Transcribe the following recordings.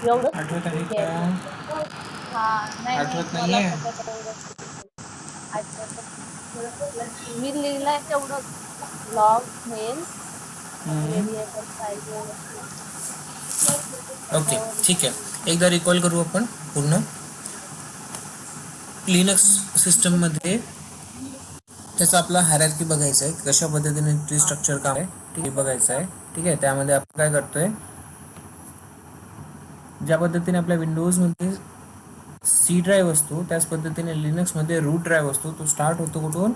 एवढंच आठवत आहे हे का? आहे फक्त. हा, नाही आठवत मला नाहीये. पण तेवढंच आठवत. मी लिहिलंय तेवढंच, लॉग मेन व्हेरिएबल फाईल व्यवस्थित. ओके, ठीक त्याच्यावरती आहे. एकदा रिकॉल करू आपण पूर्ण. लिनक्स सिस्टममध्ये त्याचा आपला हायरार्की बघायचा आहे, कशा पद्धतीने ट्री हा स्ट्रक्चर काम आहे ठीक आहे बघायचं आहे. ठीक आहे, त्यामध्ये आपण काय करतोय, ज्या पद्धतीने आपल्या विंडोजमध्ये सी ड्राईव्ह असतो त्याच पद्धतीने लिनक्समध्ये रूट ड्राईव्ह असतो. तो स्टार्ट होतो कुठून,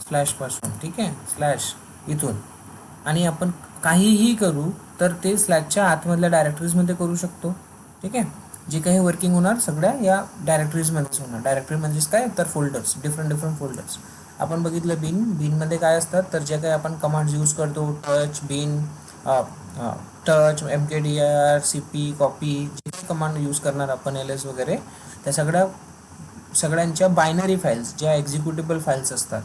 स्लॅश पासून. ठीक आहे, स्लॅश इथून. आणि आपण काहीही करू तर ते स्लॅशच्या आतमधल्या डायरेक्टरीजमध्ये करू शकतो. ठीक आहे, जे काही वर्किंग होणार सगळ्या या डायरेक्टरीजमध्येच होणार. डायरेक्टरी म्हणजेच काय तर फोल्डर्स, डिफरंट डिफरंट फोल्डर्स. आपण बघितलं बिनमध्ये काय असतात, तर जे काही आपण कमांड्स यूज करतो, टच बिन, टच, mkdir, cp, कॉपी, जे काही कमांड यूज करणार आपण ls वगैरे, त्या सगळ्यांच्या बायनरी फाईल्स ज्या एक्झिक्युटेबल फाईल्स असतात.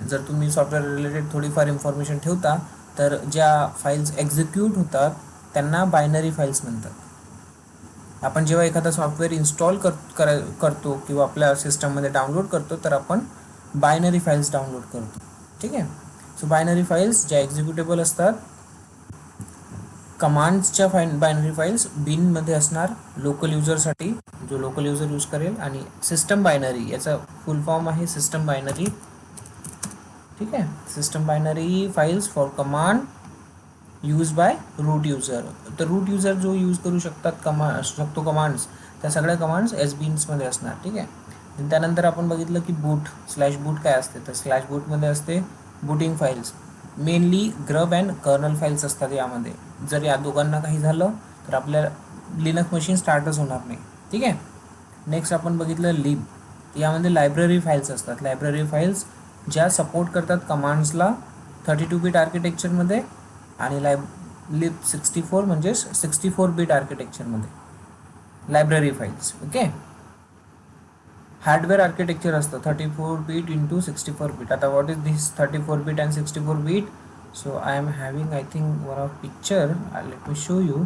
जर तुम्ही सॉफ्टवेअर रिलेटेड थोडीफार इन्फॉर्मेशन ठेवता तर ज्या फाईल्स एक्झिक्यूट होतात त्यांना बायनरी फाईल्स म्हणतात. आपण जेव्हा एखादा सॉफ्टवेअर इन्स्टॉल करतो किंवा आपल्या सिस्टममध्ये डाउनलोड करतो तर आपण बायनरी फाईल्स डाउनलोड करतो. ठीक आहे, सो बायनरी फाईल्स ज्या एक्झिक्युटेबल असतात, कमांड्सच्या बायनरी फाईल्स बिनमध्ये असणार लोकल युजरसाठी, जो लोकल युजर यूज करेल, आणि सिस्टम बायनरी, याचा फुल फॉर्म आहे सिस्टम बायनरी. ठीक आहे, system binary files for command use by root user. तर रूट युजर जो यूज करू शकतो कमांड्स, त्या सगळ्या कमांड्स एस बीन्समध्ये असणार. ठीक आहे, त्यानंतर आपण बघितलं की बूट, स्लॅश बूट काय असते, तर स्लॅश बूटमध्ये असते booting files. Mainly grub and kernel files असतात यामध्ये. जर या दोघांना काही झालं तर आपल्या लिनक्स मशीन स्टार्टच होणार नाही. ठीक आहे, नेक्स्ट आपण बघितलं लिब. यामध्ये लायब्ररी फाईल्स असतात. लायब्ररी फाईल्स ज्या सपोर्ट करतात कमांड्सला 32 बिट आर्किटेक्चरमध्ये आणि लिब 64 म्हणजेच 64 बिट आर्किटेक्चरमध्ये library files. Okay, hardware architecture असतं 34 बीट इंटू 64 बीट. आता what is this 34 bit and 64 bit? So I am having I think one of picture, let me show you.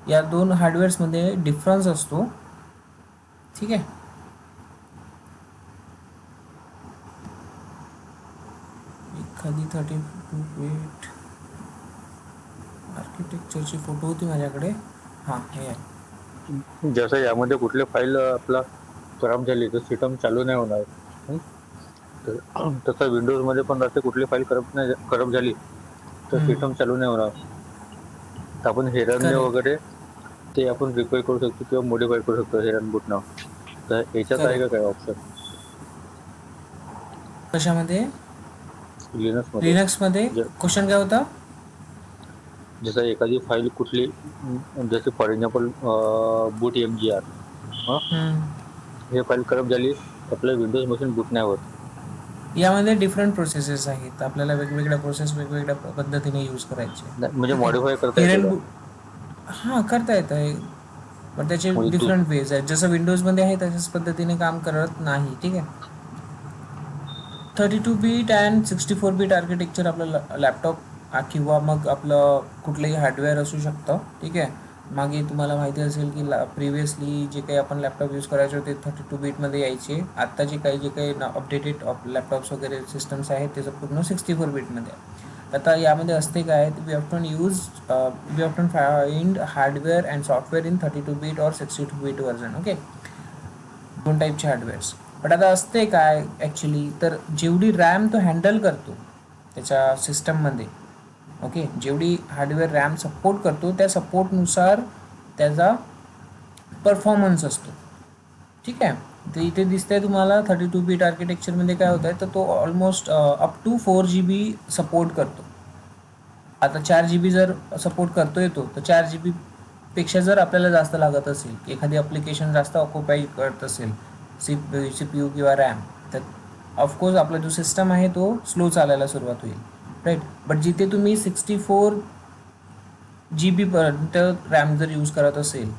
या दोन हार्डवेअर्समध्ये difference असतो. ठीक आहे, एखादी 32 बीट आर्किटेक्चरची फोटो होती माझ्याकडे. हां, हे आहे. जसं यामध्ये कुठली फाईल आपला खराब झाली तर सिस्टम चालू नाही होणार. तसं विंडोज मध्ये पण राहते, कुठली फाईल खराब झाली तर सिस्टम चालू नाही होणार. तर आपण हेरनने करेक्ट वगैरे ते आपण रिपेअर करू शकतो किंवा मॉडिफाय करू शकतो हेरन बूट नाव. तर याच्यात आहे का करेक्ट. काय ऑप्शन कशामध्ये? लिनक्स मध्ये? लिनक्समध्ये क्वेश्चन काय होता? जसं एखादी फाईल कुठली, जसे फॉर एक्झाम्पल बूट mgr, हे फाईल खराब झाली तर आपल्या विंडोज मशीन बूट नाही होत. यामध्ये डिफरंट प्रोसेसेस आहेत. आपल्याला वेगवेगळ्या प्रोसेस वेगवेगळ्या पद्धतीने यूज करायचे. म्हणजे ठीक आहे, मॉडिफाय करता येते हिरन का? हां, करता येतं आहे, पण त्याचे म्हणजे तू डिफरंट वेज आहेत. जसं विंडोजमध्ये आहे तशाच पद्धतीने काम करत नाही. ठीक आहे, 32 बीट अँड 64 बीट आर्किटेक्चर आपलं लॅपटॉप किंवा मग आपलं कुठलंही हार्डवेअर असू शकतं. ठीक आहे, मागे तुम्हाला माहिती असेल की प्रिव्हियसली जे काही आपण लॅपटॉप यूज करायचो ते 32 बीटमध्ये यायचे. आत्ता जे काही अपडेटेड लॅपटॉप्स वगैरे सिस्टम्स आहेत त्याचं पूर्ण 64 बीटमध्ये आहे. आता यामध्ये असते काय, we often find hardware and software in 32 bit और 62 बीट वर्जन. ओके, दोन टाईपचे हार्डवेअर्स. बट आता असते काय ॲक्च्युली, तर जेवढी रॅम तो हँडल करतो त्याच्या सिस्टममध्ये, ओके, जेवढी हार्डवेअर रॅम सपोर्ट करतो त्या सपोर्टनुसार त्याचा परफॉर्मन्स असतो. ठीक आहे, तर इथे दिसतंय तुम्हाला 32 बीट आर्किटेक्चरमध्ये काय होतं आहे, तर तो almost up to 4 GB support करतो. आता 4 GB जर सपोर्ट करतो येतो तर 4 GB पेक्षा जर आपल्याला जास्त लागत असेल, एखादी ॲप्लिकेशन जास्त ऑक्युपाई करत असेल सी पी यू किंवा रॅम, तर ऑफकोर्स आपला जो सिस्टम आहे तो स्लो चालायला सुरुवात होईल. राईट, बट जिथे तुम्ही 64 GB पर्यंत रॅम जर यूज करत असेल,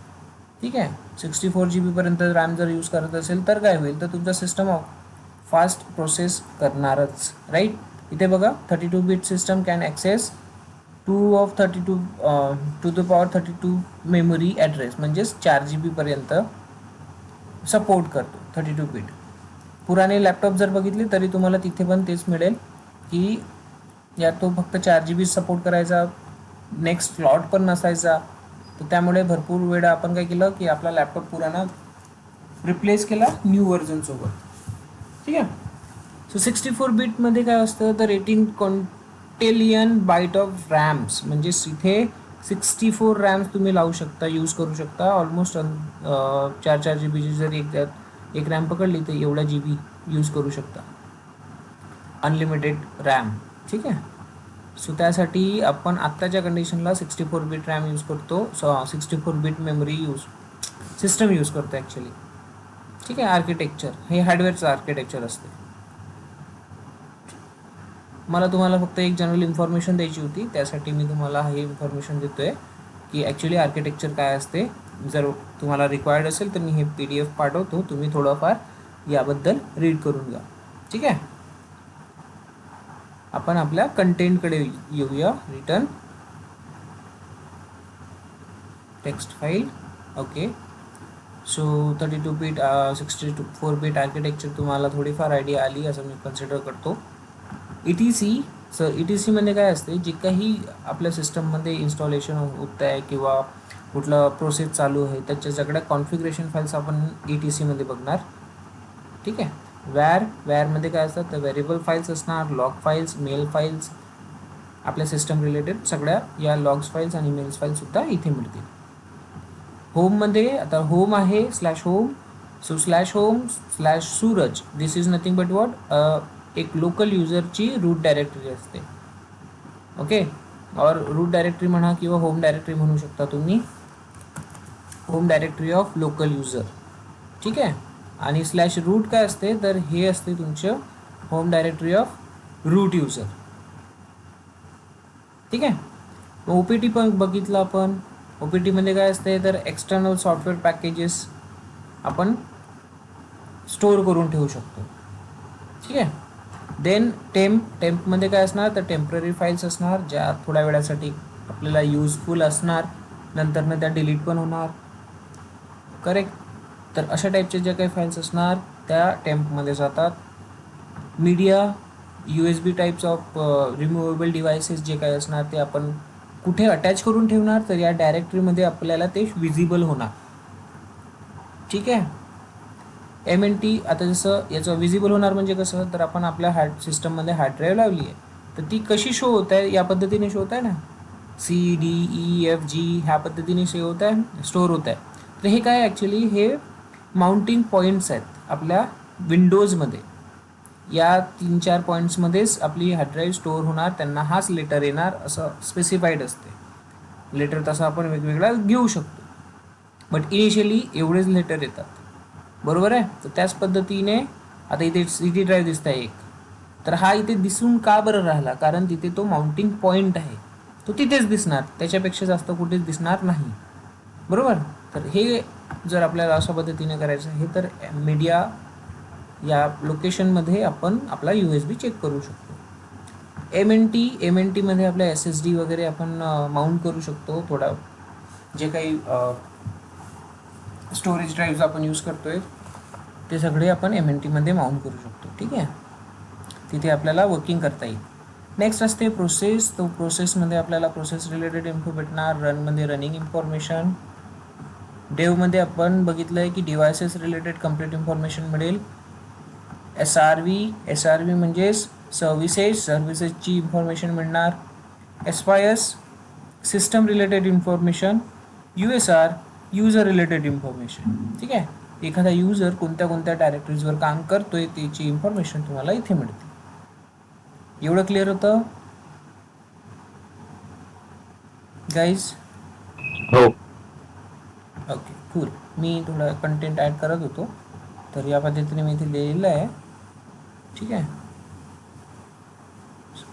ठीक आहे, 64 GB पर्यंत रॅम जर यूज करत असेल तर काय होईल, तर तुमचा सिस्टम फास्ट प्रोसेस करणारच. राईट, इथे बघा 32 bit system can access 2 of 32 memory address म्हणजेच 4 GB पर्यंत सपोर्ट करतो 32 बीट. पुराणे लॅपटॉप जर बघितले तरी तुम्हाला तिथे पण तेच मिळेल की या तो फक्त 4 GB सपोर्ट करायचा, नेक्स्ट स्लॉट पण नसायचा. तर त्यामुळे भरपूर वेळा आपण काय केलं की आपला लॅपटॉप पुराणा रिप्लेस केला न्यू व्हर्जनसोबत. ठीक आहे. सो 64 बीटमध्ये काय असतं तर 18 क्विंटिलियन बाईट ऑफ रॅम्स, म्हणजे इथे 64 रॅम्स तुम्ही लावू शकता, यूज करू शकता. ऑलमोस्ट 4 GB जर एक रॅम पकडली तर एवढा GB यूज करू शकता, अनलिमिटेड रॅम. ठीक आहे. सो त्यासाठी आपण आत्ताच्या कंडिशनला 64 बीट रॅम यूज करतो, 64 बीट मेमरी सिस्टम यूज करतो ॲक्च्युली. ठीक आहे. आर्किटेक्चर हे हार्डवेअरचं आर्किटेक्चर असते. मला तुम्हाला फक्त एक जनरल इन्फॉर्मेशन द्यायची होती, त्यासाठी मी तुम्हाला हे इन्फॉर्मेशन देतो आहे की ॲक्च्युली आर्किटेक्चर काय असते. जर तुम्हाला रिक्वायर्ड असेल तर मी हे PDF पाठवतो, तुम्ही थोडंफार याबद्दल रीड करून घ्या. ठीक आहे. आपण आपल्या कंटेंटकडे येऊया. Return text file. Okay. So 32 bit 64 bit architecture तुम्हाला थोडीफार आयडिया आली असं मी कन्सिडर करतो. ETC मध्ये काय असते, जे काही आपल्या सिस्टममध्ये इन्स्टॉलेशन होत आहे किंवा कुठलं प्रोसेस चालू आहे त्याच्या सगळ्या कॉन्फिगरेशन फाईल्स आपण ETC मध्ये बघणार. ठीक आहे. वॅरमध्ये काय असतात तर व्हेरिएबल फाईल्स असणार, लॉग फाईल्स, मेल फाईल्स, आपल्या सिस्टम रिलेटेड सगळ्या या लॉग्स फाईल्स आणि मेल्स फाईल्ससुद्धा इथे मिळतील. होममध्ये आता होम आहे /home. So /home/suraj this is nothing but what एक लोकल युजरची रूट डायरेक्टरी असते. ओके. और रूट डायरेक्टरी म्हणा किंवा होम डायरेक्टरी म्हणू शकता तुम्ही, home directory of local user. ठीक आहे. आणि /रूट काय असते तर हे असते तुमचं home directory of root user. ठीक आहे. OPT पण बघितलं आपण. OPT मध्ये काय असते तर एक्सटर्नल सॉफ्टवेअर पॅकेजेस आपण स्टोअर करून ठेवू शकतो. ठीक आहे. देन टेम्पमध्ये काय असणार तर टेम्पररी फाईल्स असणार, ज्या थोड्या वेळासाठी आपल्याला यूजफुल असणार, नंतरनं त्या डिलीट पण होणार. करेक्ट. तर अशा टाईपच्या ज्या काही फाईल्स असणार त्या टेम्पमध्ये जातात. Media USB types of removable devices जे काही असणार ते आपण कुठे अटॅच करून ठेवणार तर या डायरेक्टरीमध्ये आपल्याला ते विजिबल होणार. ठीक आहे. MNT आता जसं याचं विजिबल होणार म्हणजे कसं तर आपण आपल्या सिस्टममध्ये हार्ड ड्राईव्ह लावली आहे तर ती कशी शो होत आहे या पद्धतीने शो होत आहे ना, CDEFG ह्या पद्धतीने शो होत आहे, स्टोअर होत आहे. तर हे काय ॲक्च्युली हे माउंटिंग पॉईंट्स आहेत आपल्या विंडोजमध्ये. या 3-4 पॉईंट्समध्येच आपली हार्ड ड्राईव्ह स्टोअर होणार, त्यांना हाच लेटर येणार असं स्पेसिफाईड असते. लेटर तसं आपण वेगवेगळा घेऊ शकतो, बट इनिशियली एवढेच लेटर येतात. बरोबर आहे. तर त्याच पद्धतीने आता इथे CD ड्राईव्ह दिसत आहे एक, तर हा इथे दिसून का बरं राहिला, कारण तिथे तो माउंटिंग पॉईंट आहे, तो तिथेच दिसणार, त्याच्यापेक्षा जास्त कुठेच दिसणार नाही. बरोबर. तर हे जर आपल्याला अशा पद्धतीने करायचं आहे तर मीडिया या लोकेशनमध्ये आपण आपला USB चेक करू शकतो. MNT मध्ये आपल्या SSD वगैरे आपण माउंट करू शकतो. थोडा जे काही स्टोरेज ड्राईव्ह आपण यूज करतोय ते सगळे आपण MNT मध्ये माउंट करू शकतो. ठीक आहे. तिथे आपल्याला वर्किंग करता येईल. नेक्स्ट असते प्रोसेस. तो प्रोसेसमध्ये आपल्याला प्रोसेस रिलेटेड इन्फो भेटणार. रनमध्ये रनिंग इन्फॉर्मेशन. डेवमध्ये आपण बघितलं आहे की डिव्हायसेस रिलेटेड कंप्लीट इन्फॉर्मेशन मिळेल. SRV म्हणजेच सर्व्हिसेसची इन्फॉर्मेशन मिळणार. SYS system related information. USR user related information. ठीक आहे. एखादा युजर कोणत्या कोणत्या डायरेक्टरीजवर काम करतोय त्याची इन्फॉर्मेशन तुम्हाला इथे मिळते. एवढं क्लिअर होतं गाईज? हो. Okay, cool. मी थोडा कंटेंट ॲड करत होतो, तर या पद्धतीने मी इथे लिहिलेलं आहे. ठीक आहे.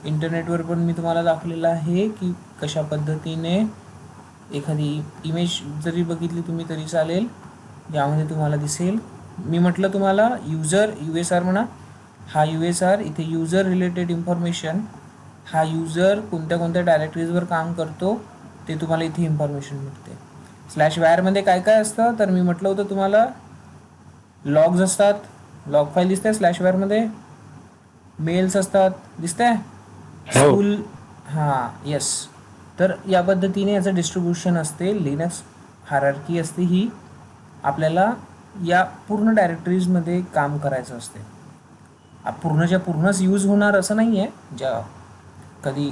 इंटरनेटवर पण मी तुम्हाला दाखवलेलं आहे की कशा पद्धतीने एखादी इमेज जरी बघितली तुम्ही तरी चालेल, यामध्ये तुम्हाला दिसेल. मी म्हटलं तुम्हाला USR म्हणा. हा USR इथे युजर रिलेटेड इन्फॉर्मेशन हा युजर कोणत्या कोणत्या डायरेक्टरीजवर काम करतो ते तुम्हाला इथे इन्फॉर्मेशन मिळते. स्लॅश वायरमध्ये काय काय असतं तर मी म्हटलं होतं तुम्हाला, लॉग्स असतात, लॉग फाईल दिसते स्लॅश वायरमध्ये, मेल्स असतात दिसते स्कूल, हां येस. तर या पद्धतीने याचं डिस्ट्रीब्युशन असते. लिनक्स हायरार्की असते ही, आपल्याला या पूर्ण डायरेक्टरीजमध्ये काम करायचं असते. पूर्णच्या पूर्णच यूज होणार असं नाही आहे, ज्या कधी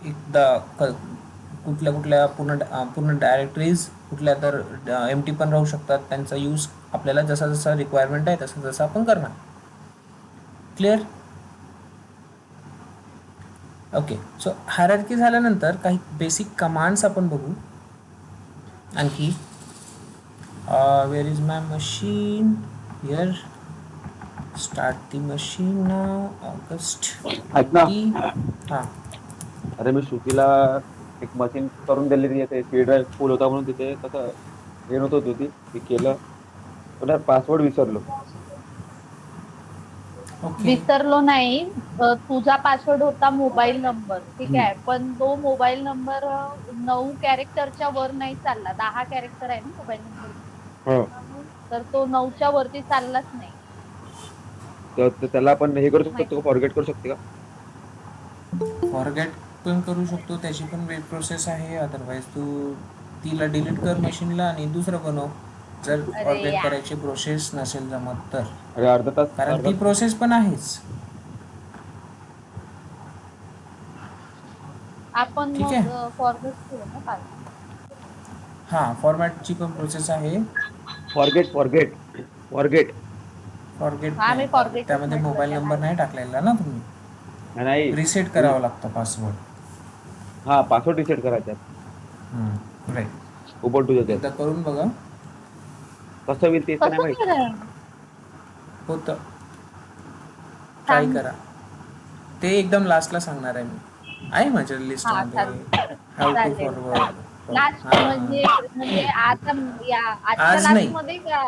एकदा कुठल्या कुठल्या पूर्ण डायरेक्टरीज कुठल्या तर एम टी पण राहू शकतात. त्यांचा यूज आपल्याला जसा जसा रिक्वायरमेंट आहे तसं जसं आपण करणार. क्लिअर? ओके. सो हायरार्की झाल्यानंतर काही बेसिक कमांड्स आपण बघू आणखी. Where is my machine? Here. Start the machine now. August ऐक ना, 20. हां अरे मी श्रुतीला एक मशीन करून दिलेली आहे, ते सी ड्राईव्ह फुल होता म्हणून तिथे कसं हे नव्हतं होती, ती केलं पण पासवर्ड विसरलो. ओके. विसरलो नाही. तुझा पासवर्ड होता मोबाईल नंबर, ठीक आहे, पण तो मोबाईल नंबर 9 कॅरेक्टरच्या वर नाही चालला. 10 कॅरेक्टर आहे ना मोबाईल नंबर, तर तो 9च्या वरती चाललाच नाही. तर त्याला आपण हे करू शकतो, फॉरगेट करू शकते का? फॉरगेट पण करू शकतो, त्याची पण वेब प्रोसेस आहे. अदरवाईज तू तिला डिलीट कर मशीनला आणि दुसरं बनव, जर अरे फॉरगेट यार. करायची प्रोसेस नसेल जमत तर. अरे अर्धा तास कारण ती प्रोसेस पण आहेच. आपण ठीक मग आहे. फॉरवर्ड करू ना पास. हां, फॉर्मॅटची पण प्रोसेस आहे. फॉरगेट फॉरगेट फॉरगेट फॉरगेट हा, मी नाही, फॉरगेटच त्यामध्ये म्हटलं मोबाईल त्याला. नंबर नाही टाकलेला ना तुम्ही. नाही, रिसेट करावं लागतं पासवर्ड. हा पासवर्ड रिसेट करायचा राईट. उबंटू त्याच्यात. एकदा करून बघा, कसं होईल तेच तर नाही कसं माहित. केलं? होतं. ट्राय सांग. करा. ते एकदम लास्टला सांगणार आहे मी. आहे माझ्या हा, लिस्टमध्ये चालेल हाऊ टू चालेल. फॉरवर्ड. लास्ट म्हणजे म्हणजे आता आजच्या आज लास्ट नाही, मध्ये का?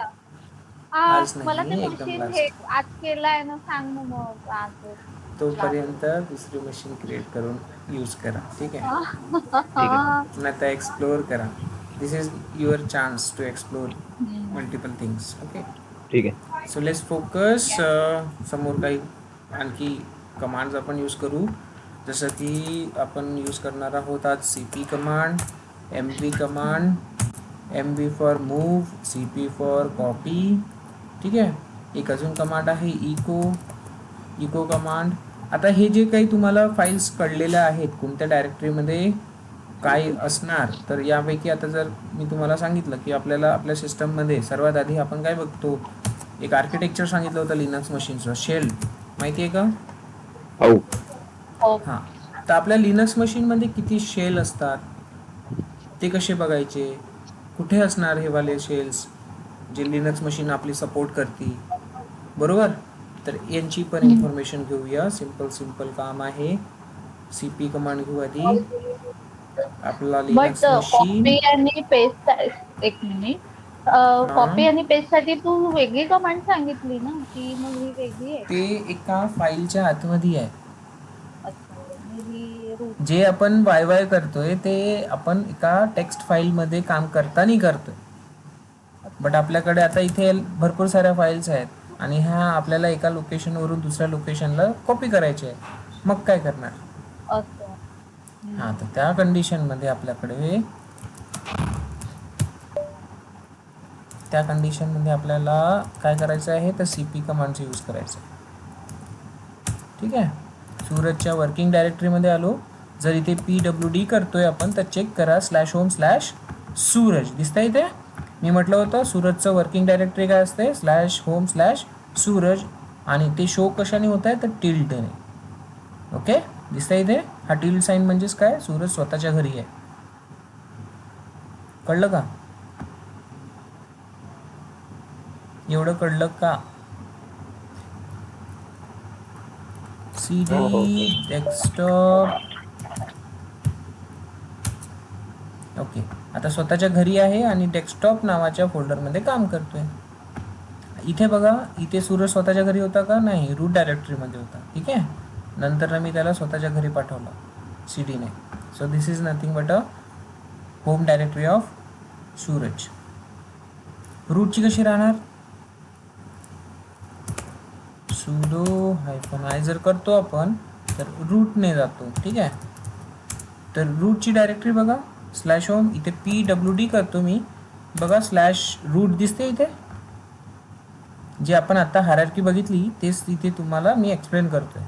आज मला ते नाही, एकदम मशीन हे लास्ट. आज केलाय ना, सांग ना मग आज. तोपर्यंत दुसरी मशीन क्रिएट करून यूज करा. ठीक आहे. ठीक आहे. नाही तर एक्सप्लोअर करा. This is your chance to explore multiple things. Okay. ठीक आहे. So let's focus. समोर काही आणखी कमांड्स आपण यूज करू, जसं की आपण यूज करणार आहोत आज C P command, M V command, M V for move, C P for copy. ठीक आहे. एक अजून कमांड आहे इको कमांड. आता हे जे काही तुम्हाला फाईल्स कळलेल्या आहेत कोणत्या डायरेक्टरीमध्ये काय असणार, तर यापैकी आता जर मी तुम्हाला सांगितलं की आपल्याला आपल्या सिस्टममध्ये सर्वात आधी आपण काय बघतो, एक आर्किटेक्चर सांगितलं होतं लिनक्स मशीनचं, शेल माहिती आहे का? हो. हां. तर आपल्या लिनक्स मशीनमध्ये किती शेल असतात ते कसे बघायचे, कुठे असणार हे वाले शेल्स जे लिनक्स मशीन आपली सपोर्ट करते, बरोबर? तर यांची पण इन्फॉर्मेशन घेऊया. सिंपल काम आहे. सी पी कमांड घेऊ आधी. आपला बट लिनक्स मशीन. कॉपी आणि पेस्ट, एक मिनिट, कॉपी आणि पेस्ट साठी तू वेगळी कमांड सांगितली ना, की मग ही वेगळी आहे? ते एका फाईलच्या आतमध्ये आहे. अच्छा, ही रूट. जे आपण वाय करतोय ते आपण एका टेक्स्ट फाईलमध्ये काम करताना करतोय. बट आपल्याकडे आता इथे भरपूर साऱ्या फाईल्स आहेत आणि ह्या आपल्याला एका लोकेशनवरून दुसऱ्या लोकेशनला कॉपी करायचे आहे. मग काय करणार? असं. हां, तर त्या कंडिशनमध्ये आपल्याकडे आपल्याला काय करायचं आहे, तर सी पी कमांडचा यूज करायचा आहे. ठीक आहे. सूरजच्या वर्किंग डायरेक्टरीमध्ये आलो. जर इथे PWD करतोय आपण तर चेक करा /home/सूरज दिसतंय इथे. मी म्हटलं होतं सूरजचं वर्किंग डायरेक्टरी काय असते, /home/सूरज, आणि ते शो कशाने होत आहे तर टिल्टने. ओके, दिसतंय इथे. हा टिल्ट साईन म्हणजेच काय, सूरज स्वतःच्या घरी आहे. कळलं का? एवढं कळलं का? CD desktop. ओके, आता स्वतःच्या घरी आहे आणि डेस्कटॉप नावाच्या फोल्डरमध्ये काम करतोय. इथे बघा, इथे सूरज स्वतःच्या घरी होता का? नाही, रूट डायरेक्टरीमध्ये होता. ठीक आहे. नंतर मी त्याला स्वतःच्या घरी पाठवलं. CD नाही. So this is nothing but a home directory of Suraj. रूटची कशी राहणार, sudo -i जर करतो आपण तर रूटने जातो. ठीक आहे, तर रूटची डायरेक्टरी बघा /home, इथे pwd करतो मी, बघा /root दिसते इथे. जे आपण आता हायरार्की बघितली तेच इथे तुम्हाला मी एक्सप्लेन करतोय.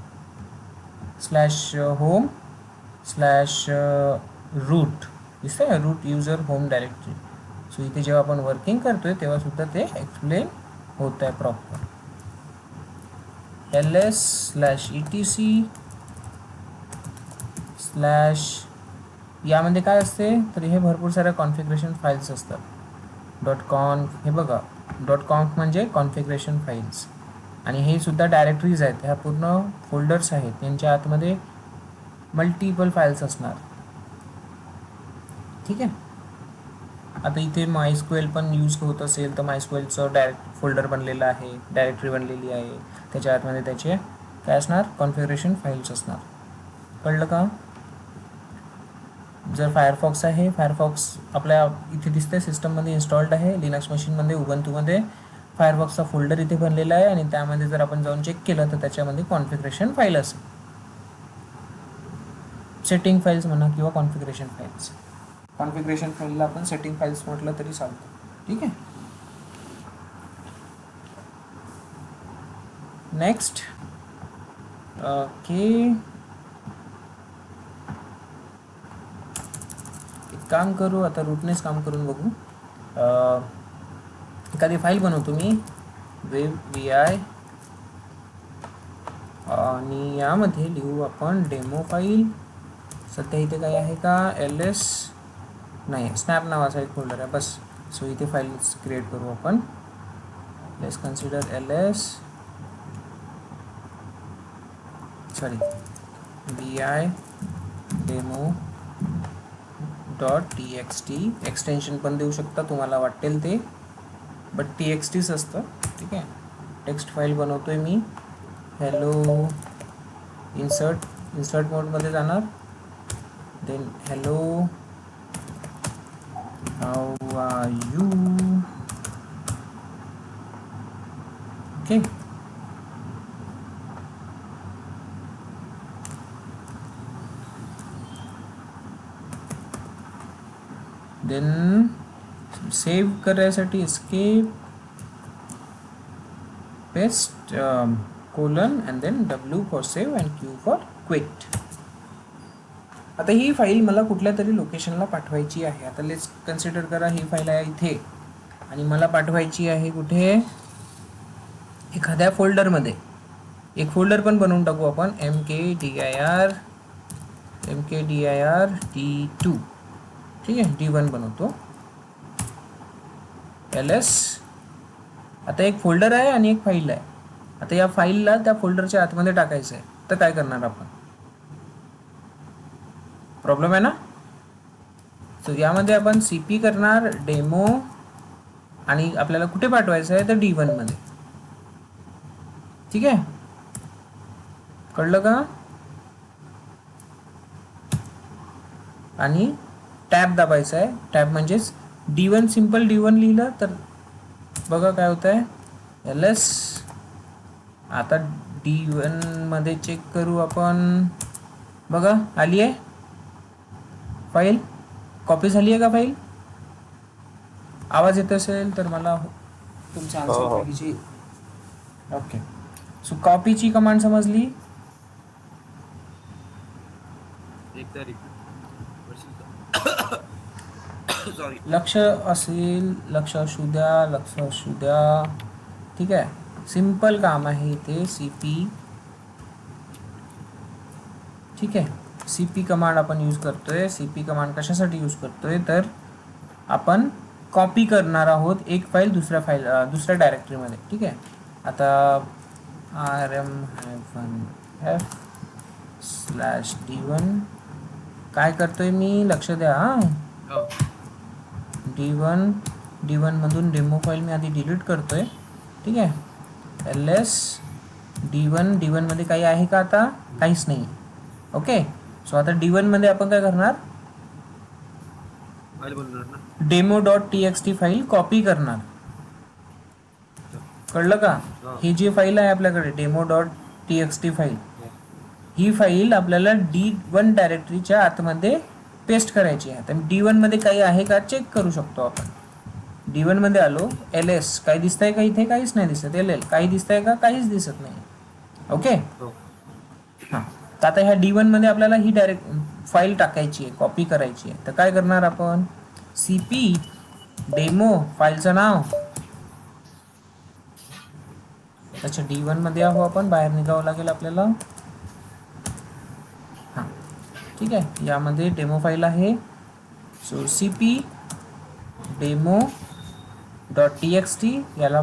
/home /root दिसतंय, root user home directory. So इथे जेव्हा आपण वर्किंग करतोय तेव्हा सुद्धा ते एक्सप्लेन होत आहे प्रॉपर. ls/etc/ यामध्ये काय असते तर हे भरपूर साऱ्या कॉन्फिगरेशन फाईल्स असतात. .conf हे बघा, .conf म्हणजे कॉन्फिगरेशन फाईल्स, आणि हे सुद्धा डायरेक्टरीज आहेत. ह्या पूर्ण फोल्डर्स आहेत, त्यांच्या आतमध्ये मल्टिपल फाईल्स असणार. ठीक आहे, आता इथे MySQL पण यूज होत असेल तर MySQLचं डायरेक्ट फोल्डर बनलेलं आहे, डायरेक्टरी बनलेली आहे. त्याच्या आतमध्ये त्याचे काय असणार, कॉन्फिगरेशन फाईल्स असणार. कळलं का? जर फायरफॉक्स आहे, फायरफॉक्स आपल्या इथे दिसतंय सिस्टममध्ये इन्स्टॉल्ड आहे. लिनक्स मशीनमध्ये उबंटूमध्ये फायरफॉक्सचा फोल्डर इथे बनलेला आहे, आणि त्यामध्ये जर आपण जाऊन चेक केलं तर त्याच्यामध्ये कॉन्फिगरेशन फाईल असेल. सेटिंग फाईल्स म्हणा किंवा कॉन्फिगरेशन फाईल्स. कॉन्फिगरेशन फाईलला आपण सेटिंग फाईल्स म्हटलं तरी चालतं. ठीक आहे, नेक्स्ट ओके, एक काम करू आता, रूटनेच काम करून बघू. एखादी फाईल बनवतो मी web.vi, आणि यामध्ये लिहू आपण डेमो फाईल. सध्या इथे काय आहे का, ls नाही, स्नॅप नावाचा एक फोल्डर आहे बस. सो इथे फाईल क्रिएट करू आपण. Let's consider ls vi demo.txt. Extension पण देऊ शकता तुम्हाला वाटेल ते, बट txtच असतं. ठीक आहे, टेक्स्ट फाईल बनवतोय मी. हॅलो, इन्सर्ट मोडमध्ये जाणार. Then hello, how are you. Okay, then save करायसाठी escape, paste, colon, and then W for save and Q for quit. आता ही फाईल मला कुठल्या तरी लोकेशनला पाठवायची आहे. आता लेट्स कन्सिडर करा ही फाईल आहे इथे, आणि मला पाठवायची आहे कुठे, एखाद्या फोल्डरमध्ये. एक फोल्डर पण बनवून टाकू आपण, mkdir d2. ठीक आहे, d1 बनवतो. ls, आता एक फोल्डर आहे आणि एक फाईल आहे. आता या फाईलला त्या फोल्डरच्या आतमध्ये टाकायचं आहे, तर काय करणार आपण, प्रॉब्लेम आहे ना. सो यामध्ये आपण cp करणार डेमो, आणि आपल्याला कुठे पाठवायचं आहे तर d1 मध्ये. ठीक आहे, कळलं का. आणि टॅब दाबायचा आहे. टॅब म्हणजेच d1, सिम्पल d1 लिहिलं तर बघा काय होत आहे, ls. आता d1 मध्ये चेक करू आपण, बघा आली आहे फाईल, कॉपी झाली आहे का फाईल. आवाज येत असेल तर मला तुमचा आन्सर पाहिजे. ओके, सो कॉपीची कमांड समजली. लक्ष असेल, लक्ष असू द्या. ठीक आहे, सिंपल काम आहे इथे. cp, ठीक आहे, cp कमांड आपण यूज करतोय. cp कमांड कशासाठी यूज करतोय तर आपण कॉपी करणार आहोत एक फाईल दुसऱ्या डायरेक्टरीमध्ये. ठीक आहे, आता rm-f/d1 काय करतोय मी, लक्ष द्या हां. d1 मधून डेमो फाईल मी आधी डिलीट करतोय. ठीक आहे, ls d1 मध्ये काही आहे का, आता काहीच नाही. ओके, सो आता D1 मध्ये आपण काय करणार, फाईल बनवणार ना. demo.txt फाईल कॉपी करणार. कळलं का? ही जी फाईल आहे आपल्याकडे demo.txt फाईल, ही फाईल आपल्याला D1 डायरेक्टरीच्या आतमध्ये पेस्ट करायची आहे. तर D1 मध्ये काही आहे का चेक करू शकतो आपण. D1 मध्ये आलो, ls काही दिसतंय का इथे? काहीच नाही दिसत. ll काही दिसतंय का? काहीच दिसत नाही. ओके हां, तर आता ह्या D1 मध्ये आपल्याला ही डायरेक्ट फाईल टाकायची आहे, कॉपी करायची आहे. तर काय करणार आपण, cp डेमो फाईलचं नाव, त्याच्या D1 मध्ये आहो आपण, बाहेर निघावं लागेल आपल्याला. हां ठीक आहे, यामध्ये डेमो फाईल आहे. सो cp demo.txt याला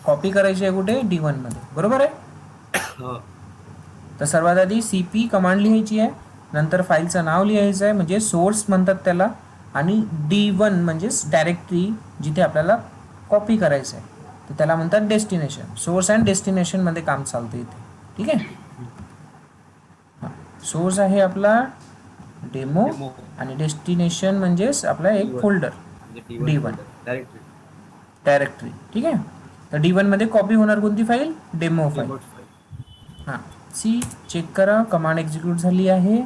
कॉपी करायची आहे कुठे, D1 मध्ये, बरोबर आहे. तर सर्वात आधी cp कमांड लिहायची आहे, नंतर फाईलचं नाव लिहायचं आहे, म्हणजे सोर्स म्हणतात त्याला, आणि D1 म्हणजेच डायरेक्टरी जिथे आपल्याला कॉपी करायचं आहे, तर त्याला म्हणतात डेस्टिनेशन. सोर्स अँड डेस्टिनेशन मध्ये काम चालतं इथे. ठीक आहे, सोर्स आहे आपला डेमो आणि डेस्टिनेशन म्हणजेच आपला एक फोल्डर D1 डायरेक्टरी. ठीक आहे, तर D1 मध्ये कॉपी होणार कोणती फाईल, डेमो फाईल. हां, सी चेक करा, कमांड एक्झिक्यूट झाली आहे.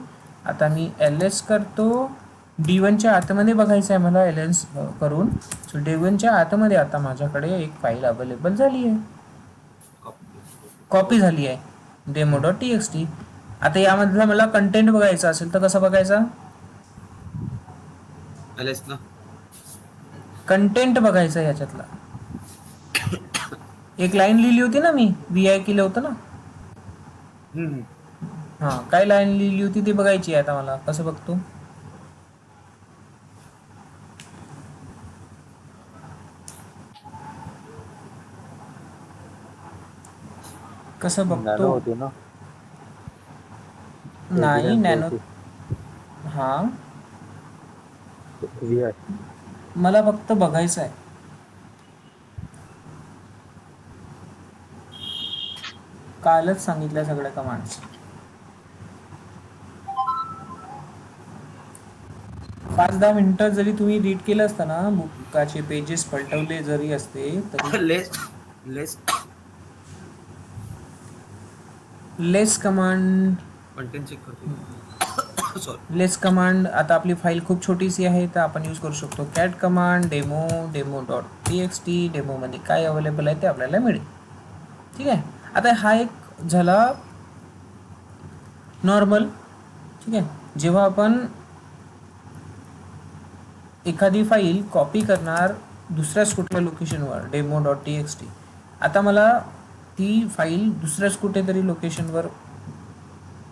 आता मी ls करतो. D1च्या आतमध्ये बघायचं आहे मला ls करून. सो D1च्या आतमध्ये आता माझ्याकडे एक फाईल अवेलेबल झाली आहे, कॉपी झाली आहे, demo.txt. आता यामधला मला कंटेंट बघायचा असेल तर कसं बघायचा, कंटेंट बघायचा याच्यातला. एक लाईन लिहिली होती ना मी, vi केलं होतं ना. हां, काय लाईन लिहिली होती ती बघायची आहे आता मला. कसं बघतो, कसं बघतो, होते ना, नाही नॅनो. हां, vi मला फक्त बघायचं आहे. कालच सांगितल्या सगळ्या कमांड्स. 5-10 मिनिटं जरी तुम्ही रीड केलं असतं ना, बुकाचे पेजेस पलटवले जरी असते तरी. लेस कमांड, कंटेंट चेक करतो. लेस कमांड, आता आपली फाईल खूप छोटीशी आहे तर आपण यूज करू शकतो कॅट कमांड, demo.txt. डेमोमध्ये काय अवेलेबल आहे ते आपल्याला मिळेल. ठीक आहे, आता हा एक झाला नॉर्मल. ठीक आहे, जेव्हा आपण एखादी फाईल कॉपी करणार दुसऱ्याच कुठल्या लोकेशनवर, demo.txt. आता मला ती फाईल दुसऱ्याच कुठेतरी लोकेशनवर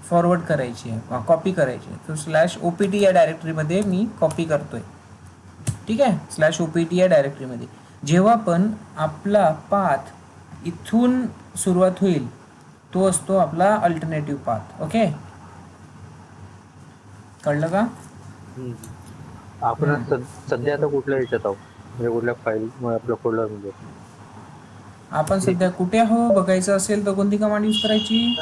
फॉरवर्ड करायची आहे, कॉपी करायची आहे. तर /opt या डायरेक्टरीमध्ये मी कॉपी करतोय. ठीक आहे, /opt या डायरेक्टरीमध्ये जेव्हा पण आपला पाथ इथून सुरुवात होईल तो असतो आपला अल्टरनेटिव्ह पाथ. ओके, कळलं का? आपण सध्या आता कुठल्या याच्यात आहोत, म्हणजे कुठल्या फाईल आपल्या फोल्डर मध्ये आपण सध्या कुठे आहो बघायचं असेल तर कोणती कमांड यूज करायची,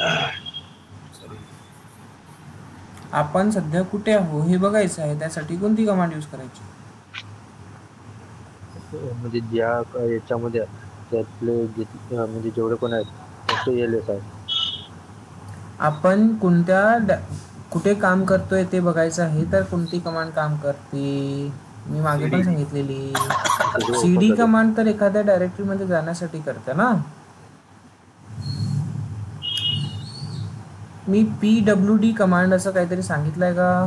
आपण सध्या कुठे आहो हे बघायचं आहे, त्यासाठी कोणती कमांड यूज करायची. म्हणजे ज्या याच्यामध्ये त्यातले म्हणजे जेवढे पण आहेत ते ls आहे. आपण कुठे काम करतोय ते बघायचं आहे, तर कोणती कमांड काम करते, मी मागे पण सांगितलेली. cd कमांड तर एखाद्या डायरेक्टरीमध्ये जाण्यासाठी करते ना. मी pwd कमांड असं काहीतरी सांगितलंय का,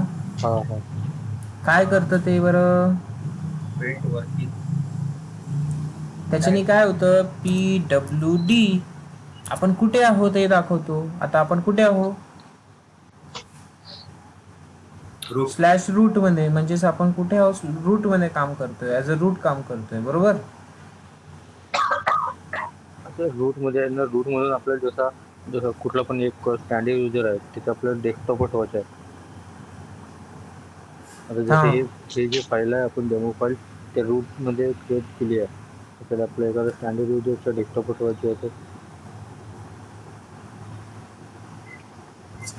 काय करतं ते बरं, त्याच्याने काय होतं, pwd आपण कुठे आहोत हे दाखवतो. आता आपण कुठे आहोत, /रूट मध्ये, म्हणजेच आपण कुठे आहोत, रूट मध्ये काम करतोय, ऍज अ रूट काम करतोय, बरोबर. रूट मध्ये ना, रूट मधून आपल्याला जसं कुठला पण एक स्टँडर्ड युजर आहे तिथे आपल्याला डेस्कटॉप ठेवायचं आहे. आता जसे हे जे फाईल आहे आपण डेमो फाईल त्या रूट मध्ये क्रिएट केली आहे, त्याला आपल्या एखादा स्टँडर्ड युजरच्या डेस्कटॉप ठेवायची आहे.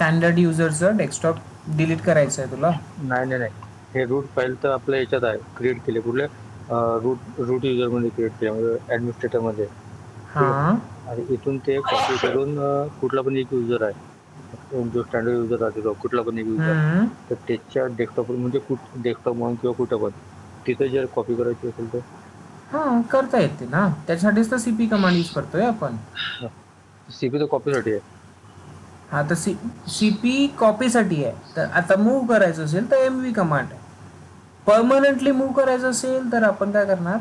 स्टँडर्ड युजरचं डेस्कटॉप डिलीट करायचं आहे तुला. नाही, हे रूट फाईल तर आपल्या याच्यात आहे, क्रिएट केले कुठले रूट युजर मध्ये क्रिएट केले, म्हणजे ऍडमिनिस्ट्रेटर मध्ये. ठीक आहे. हां आणि इथून ते कॉपी करून कुठला पण एक युजर आहे, जो स्टँडर्ड युजर राहते तो कुठला पण एक युजर, तर त्याच्या डेस्कटॉपवर म्हणजे डेस्कटॉप म्हणून किंवा कुठं पण तिथे जर कॉपी करायची असेल तर हां करता येते ना, त्याच्यासाठीच तर CP कमांड यूज करतोय आपण. सीपी तर कॉपीसाठी आहे. हा तर CP कॉपीसाठी आहे. तर आता मूव्ह करायचं असेल तर MV कमांड आहे. परमनंटली मूव्ह करायचं असेल तर आपण काय करणार,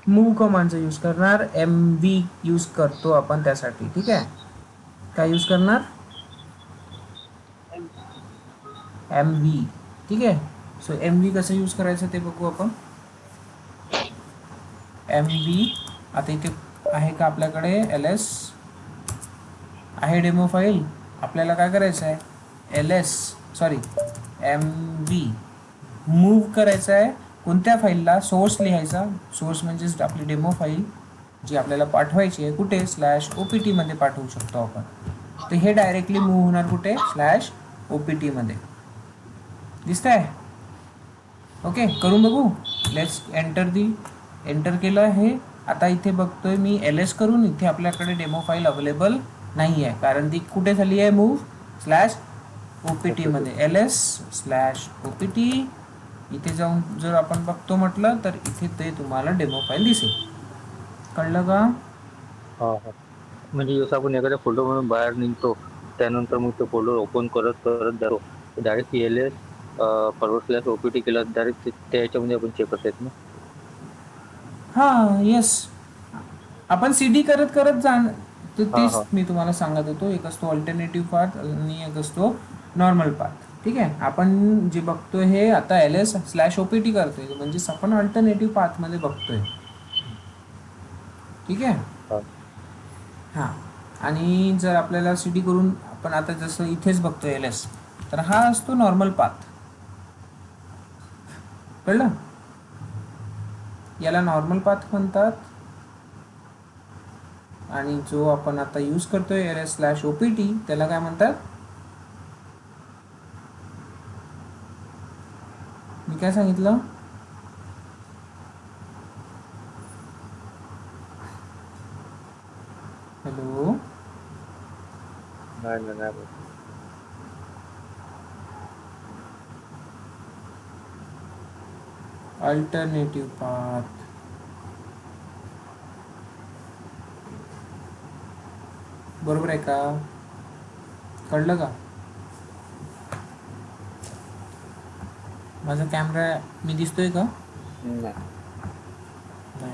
मूव्ह कमांडचा यूज करणार. MV यूज करतो आपण त्यासाठी. ठीक आहे, काय यूज करणार, MV. ठीक आहे. सो MV कसं यूज करायचं ते बघू आपण. MV आता इथे आहे का आपल्याकडे, LS आहे डेमो फाईल. आपल्याला काय करायचं आहे, MV मूव्ह करायचं आहे. कोणत्या फाईलला, सोर्स लिहायचा. सोर्स म्हणजेच आपली डेमो फाईल जी आपल्याला पाठवायची आहे. कुठे, /OPT मध्ये पाठवू शकतो आपण. तर हे डायरेक्टली मूव्ह होणार कुठे, /OPT मध्ये. दिसतंय. ओके, करून बघू. लेट्स एंटर केलं हे. आता इथे बघतोय मी LS करून, इथे आपल्याकडे डेमो फाईल अवेलेबल नाही आहे, कारण ती कुठे झाली आहे, मूव्ह /OPT मध्ये. LS/OPT इथे जाऊन जर आपण बघतो म्हटलं तर इथे ते तुम्हाला डेमो फाईल दिसेल. कळलं का? हा. म्हणजे जसं आपण एखाद्या फोल्डर मधून बाहेर निघतो, त्यानंतर मग ते फोल्डर ओपन करत जातो, डायरेक्ट LS /OPT केला, डायरेक्ट त्या याच्यामध्ये आपण चेक करता येत ना. हां येस, आपण CD करत करत तर तेच हा. मी तुम्हाला सांगत होतो. एक असतो अल्टरनेटिव्ह पाथ आणि एक असतो नॉर्मल पाथ. ठीक आहे, आपण जे बघतोय हे आता LS/OPT करतोय, म्हणजेच आपण अल्टरनेटिव्ह पाथमध्ये बघतोय. ठीक आहे. हां, आणि जर आपल्याला CD करून आपण आता जसं इथेच बघतोय LS, तर हा असतो नॉर्मल पाथ. कळलं, याला नॉर्मल पाथ म्हणतात. आणि जो आपण आता यूज करतोय LS/OPT त्याला काय म्हणतात, मी काय सांगितलं, हॅलो, नाही. Alternative path. बरोबर आहे का, कळलं का? माझा कॅमेरा मी दिसतोय का? नाही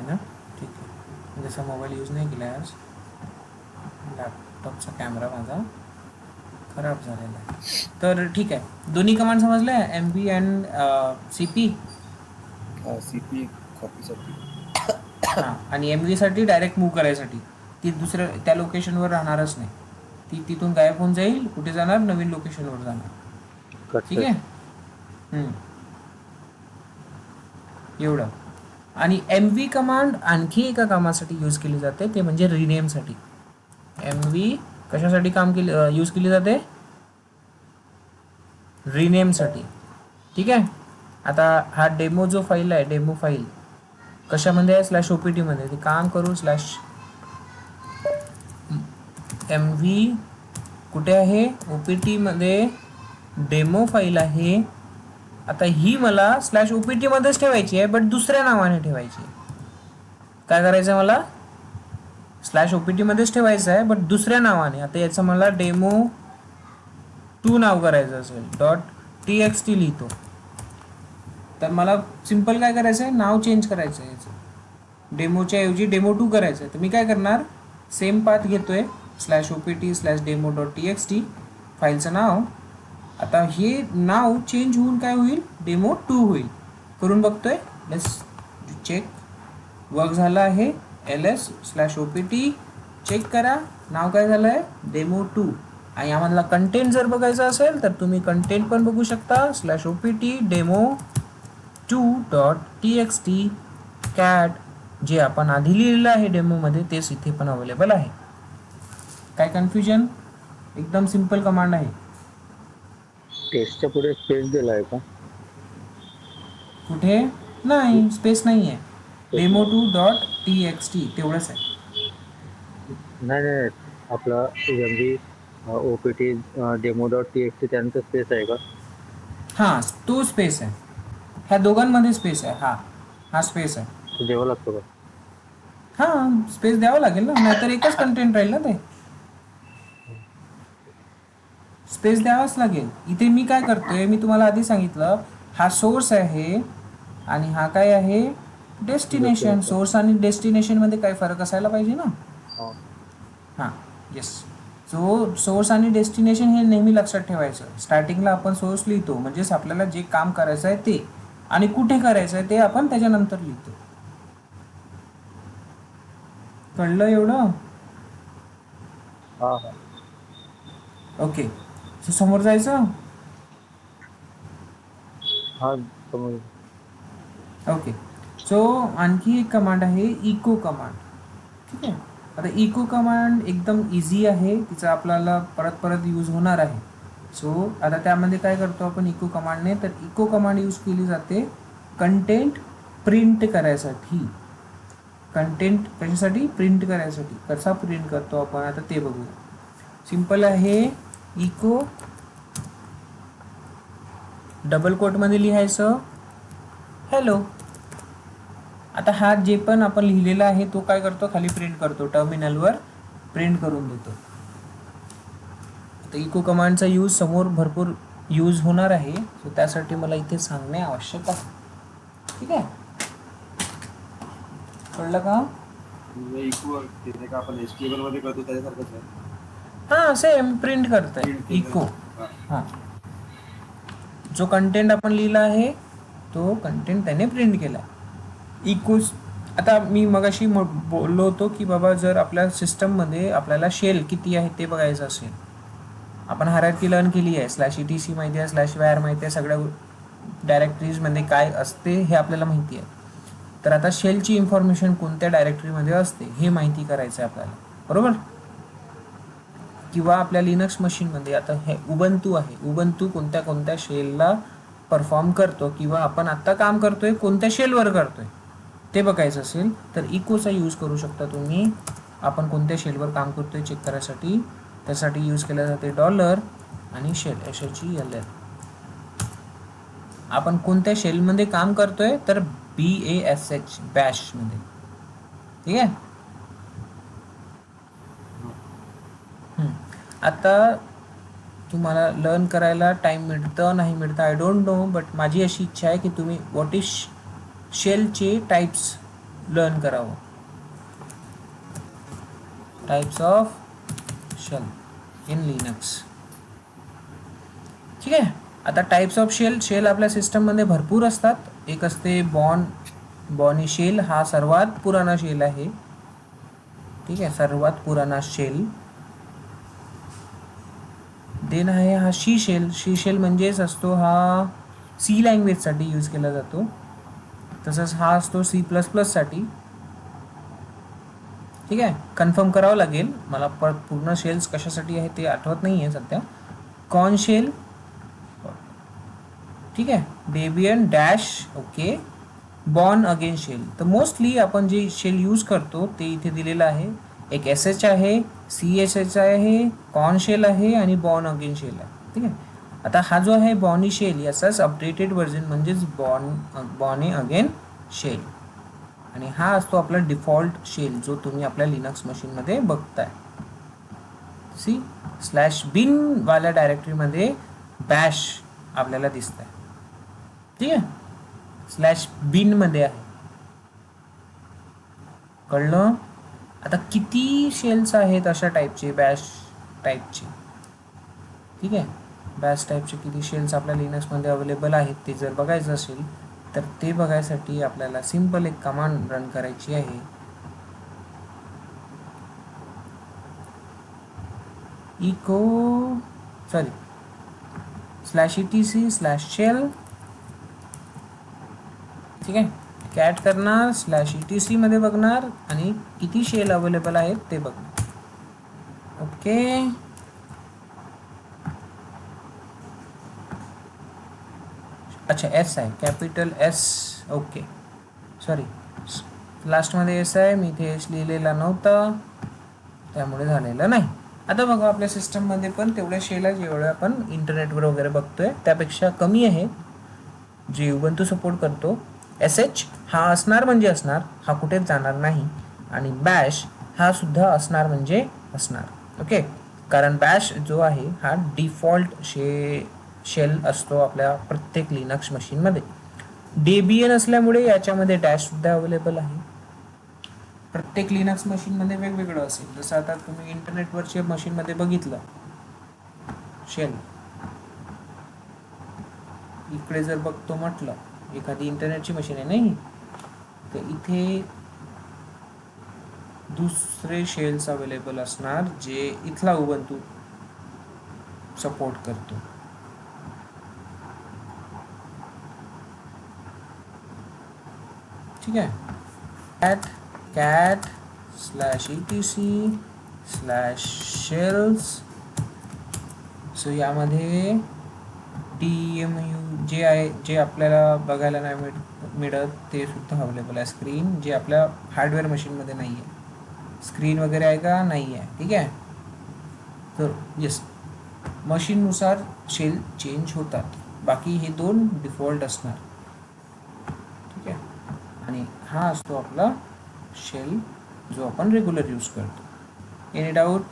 ना, ठीक आहे. जसा मोबाईल यूज नाही केला आज, लॅपटॉपचा कॅमेरा माझा खराब झालेला आहे. तर ठीक आहे, दोन्ही कमांड समजल्या, MV अँड CP. CP कॉपीसाठी. हां, आणि MV साठी डायरेक्ट मूव्ह करायसाठी. ती दुसऱ्या त्या लोकेशनवर राहणारच नाही, ती तिथून गायब होऊन जाईल. कुठे जाणार, नवीन लोकेशनवर जाणार. ठीक आहे. एवढं. आणि MV कमांड आणखी एका कामासाठी यूज केली जाते, ते म्हणजे रिनेमसाठी. MV कशासाठी यूज केली जाते, रिनेमसाठी. ठीक आहे. आता हा डेमो जो फाईल आहे, डेमो फाईल कशामध्ये आहे, /OPT मध्ये. ते काम करू, /MV कुठे आहे, OPT मध्ये डेमो फाईल आहे. आता ही मला /OPT मध्येच ठेवायची आहे, बट दुसऱ्या नावाने ठेवायची आहे. काय करायचं आहे, मला /OPT मध्येच ठेवायचं आहे, बट दुसऱ्या नावाने. आता याचं मला demo2 नाव करायचं असेल, .txt लिहितो, तर मला सिम्पल काय करायचं आहे, नाव चेंज करायचं आहे याचं. डेमोच्या ऐवजी demo2 करायचं आहे. तर मी काय करणार, सेम पाथ घेतोय, /OPT/demo.txt फाईलचं नाव. आता हे नाव चेंज होऊन काय होईल, demo2 होईल. करून बघतोय, लेट्स चेक. वर्क झालं आहे. LS/OPT चेक करा, नाव काय झालं आहे, demo2. आणि यामधला कंटेंट जर बघायचा असेल तर तुम्ही कंटेंट पण बघू शकता, /OPT demo2.txt cat जे आपण आधी लिहिलेलं आहे डेमोमध्ये, तेच इथे पण अवेलेबल आहे. काय कन्फ्युजन, एकदम सिंपल कमांड आहे. टेस्टच्या पुढे स्पेस दिला आहे का? कुठे? नाही, स्पेस नाही आहे. demo2.txt तेवढंच आहे. नाही नाही, आपला एमबी ओपीटी demo.txt त्यानंतर स्पेस आहे का? हां, तो स्पेस आहे. ह्या दोघांमध्ये स्पेस आहे. हा स्पेस आहे. तो द्यावा लागतो का? हां, स्पेस द्यावं लागेल ना, नाहीतर एकच कंटेंट राहील ना ते. स्पेस द्यावाच लागेल. इथे मी काय करतोय, मी तुम्हाला आधी सांगितलं, हा सोर्स आहे आणि हा काय आहे, डेस्टिनेशन. सोर्स आणि डेस्टिनेशनमध्ये काय फरक असायला पाहिजे ना. हां. हां, येस. सो सोर्स आणि डेस्टिनेशन हे नेहमी लक्षात ठेवायचं. स्टार्टिंगला आपण सोर्स लिहितो, म्हणजेच आपल्याला जे काम करायचं आहे ते, आणि कुठे करायचं आहे ते आपण त्याच्यानंतर लिहितो. कळलं एवढं? हां हां. ओके. सो समोर जायचं. हां समजलं. ओके. सो आणखी एक कमांड आहे, इको कमांड. ठीक आहे. आता इको कमांड एकदम इझी आहे, तिचा आपल्याला परत परत यूज होणार आहे. सो आता त्यामध्ये काय करतो आपण इको कमांडने, तर इको कमांड यूज केली जाते कंटेंट प्रिंट करायसाठी. कंटेंट कशासाठी? प्रिंट करायसाठी. कसा प्रिंट करतो आपण आता ते बघूया. सिंपल आहे. इको डबल कोटमध्ये लिहायचं हॅलो. आता हा जे पण आपण लिहिलेला आहे तो काय करतो, खाली प्रिंट करतो, टर्मिनलवर प्रिंट करून देतो. आता इको कमांडचा यूज समोर भरपूर यूज होणार आहे, सो त्यासाठी मला इथे सांगणे आवश्यक आहे. ठीक आहे, कळलं का? इको ते का आपण HTML मध्ये करतो त्याच्यासारखंच आहे. हां, सेम प्रिंट करतंय इको. हां, जो कंटेंट आपण लिहिला आहे तो कंटेंट त्याने प्रिंट केला. इकोज आता मी मगाशी बोललो होतो की बाबा जर आपल्या सिस्टममध्ये आपल्याला शेल किती आहे ते बघायचं असेल, आपण हायरार्की लर्न केली आहे. /etc माहिती आहे, /var माहिती आहे, सगळ्या डायरेक्टरीजमध्ये काय असते हे आपल्याला माहिती आहे. तर आता शेलची इन्फॉर्मेशन कोणत्या डायरेक्टरीमध्ये असते हे माहिती करायचं आहे आपल्याला, बरोबर? किंवा आपल्या लिनक्स मशीनमध्ये आता हे उबंतू आहे, उबंतू कोणत्या कोणत्या शेलला परफॉर्म करतो किंवा आपण आत्ता काम करतोय कोणत्या शेलवर करतोय ते बघायचं असेल तर इकोचा यूज करू शकता तुम्ही. आपण कोणत्या शेलवर काम करतोय चेक करायसाठी, त्यासाठी यूज केल्या जाते डॉलर आणि शेल SHELL. आपण कोणत्या शेलमध्ये काम करतोय तर BASH बॅशमध्ये. ठीक आहे. आता तुम्हाला लर्न करायला टाईम मिळतं नाही मिळतं आय डोंट नो, बट माझी अशी इच्छा आहे की तुम्ही व्हॉट इज शेलचे टाइप्स लर्न करावं. Types of shell in Linux. ठीक आहे. आता टाइप्स ऑफ शेल आपल्या सिस्टममध्ये भरपूर असतात. एक असते बॉनी शेल, हा सर्वात पुराणा शेल आहे. ठीक आहे, सर्वात पुराणा शेल. देन आहे हा शी शेल म्हणजेच असतो हा C लँग्वेजसाठी यूज केला जातो. तसंच हा असतो C++ साठी. ठीक आहे, कन्फर्म करावं लागेल मला, पूर्ण शेल्स कशासाठी आहे ते आठवत नाही आहे सध्या. कॉर्न शेल, ठीक आहे, Debian dash, okay, Bourne again shell. तर मोस्टली आपण जे शेल यूज करतो ते इथे दिलेलं आहे. एक SH आहे, CSH आहे, कॉर्न शेल आहे आणि बॉर्न अगेन शेल आहे. ठीक आहे. आता हा जो आहे बॉनी शेल याचाच अपडेटेड व्हर्जन म्हणजेच बॉर्न अगेन शेल, आणि हा असतो आपला डिफॉल्ट शेल जो तुम्ही आपल्या लिनक्स मशीनमध्ये बघताय. /bin वाल्या डायरेक्टरीमध्ये बॅश आपल्याला दिसत आहे. ठीक आहे, /bin मध्ये आहे. कळलं? आता किती शेल्स आहेत अशा टाईपचे, बॅश टाईपचे. ठीक आहे, बॅश टाईपचे किती शेल्स आपल्या लिनक्समध्ये अवेलेबल आहेत ते जर बघायचं असेल तर ते बघायसाठी आपल्याला सिंपल एक कमांड रन करायची आहे. /etc/shell. ठीक आहे, कॅट करणार, /etc मध्ये बघणार आणि किती शेल अवेलेबल आहेत ते बघणार. ओके, अच्छा एस आहे, कॅपिटल एस. ओके सॉरी, लास्टमध्ये एस आहे, मी इथे एस लिहिलेला नव्हता त्यामुळे झालेलं नाही. आता बघा आपल्या सिस्टममध्ये पण तेवढ्या शेल आहे जेवढ्या आपण इंटरनेटवर वगैरे बघतोय त्यापेक्षा कमी आहे जे उबंतू सपोर्ट करतो. एस एच हा असणार म्हणजे असणार, हा कुठेच जाणार नाही. आणि बॅश हा सुद्धा असणार म्हणजे असणार. ओके, कारण बॅश जो आहे हा डिफॉल्ट शेल असतो आपल्या प्रत्येक लिनक्स मशीनमध्ये. डेबियन असल्यामुळे याच्यामध्ये डॅशसुद्धा अवेलेबल आहे. प्रत्येक लिनक्स मशीनमध्ये वेगवेगळं असेल. जसं आता तुम्ही इंटरनेटवरच्या मशीनमध्ये बघितलं शेल, इकडे जर बघतो म्हटलं एखादी इंटरनेटची मशीन आहे नाही, तर इथे दुसरे शेल्स अवेलेबल असणार जे इथला उबंतू सपोर्ट करतो. ठीक आहे, cat/etc/shells. सो यामध्ये TMU जे आहे, जे आपल्याला बघायला नाही मिळत ते सुद्धा अवेलेबल आहे. स्क्रीन जे आपल्या हार्डवेअर मशीनमध्ये नाही आहे, स्क्रीन वगैरे आहे का, नाही आहे. ठीक आहे, तर येस, मशीननुसार शेल चेंज होतात. बाकी हे दोन डिफॉल्ट असणार. ठीक आहे, आणि हा असतो आपला शेल जो आपण रेग्युलर यूज करतो. Any doubt?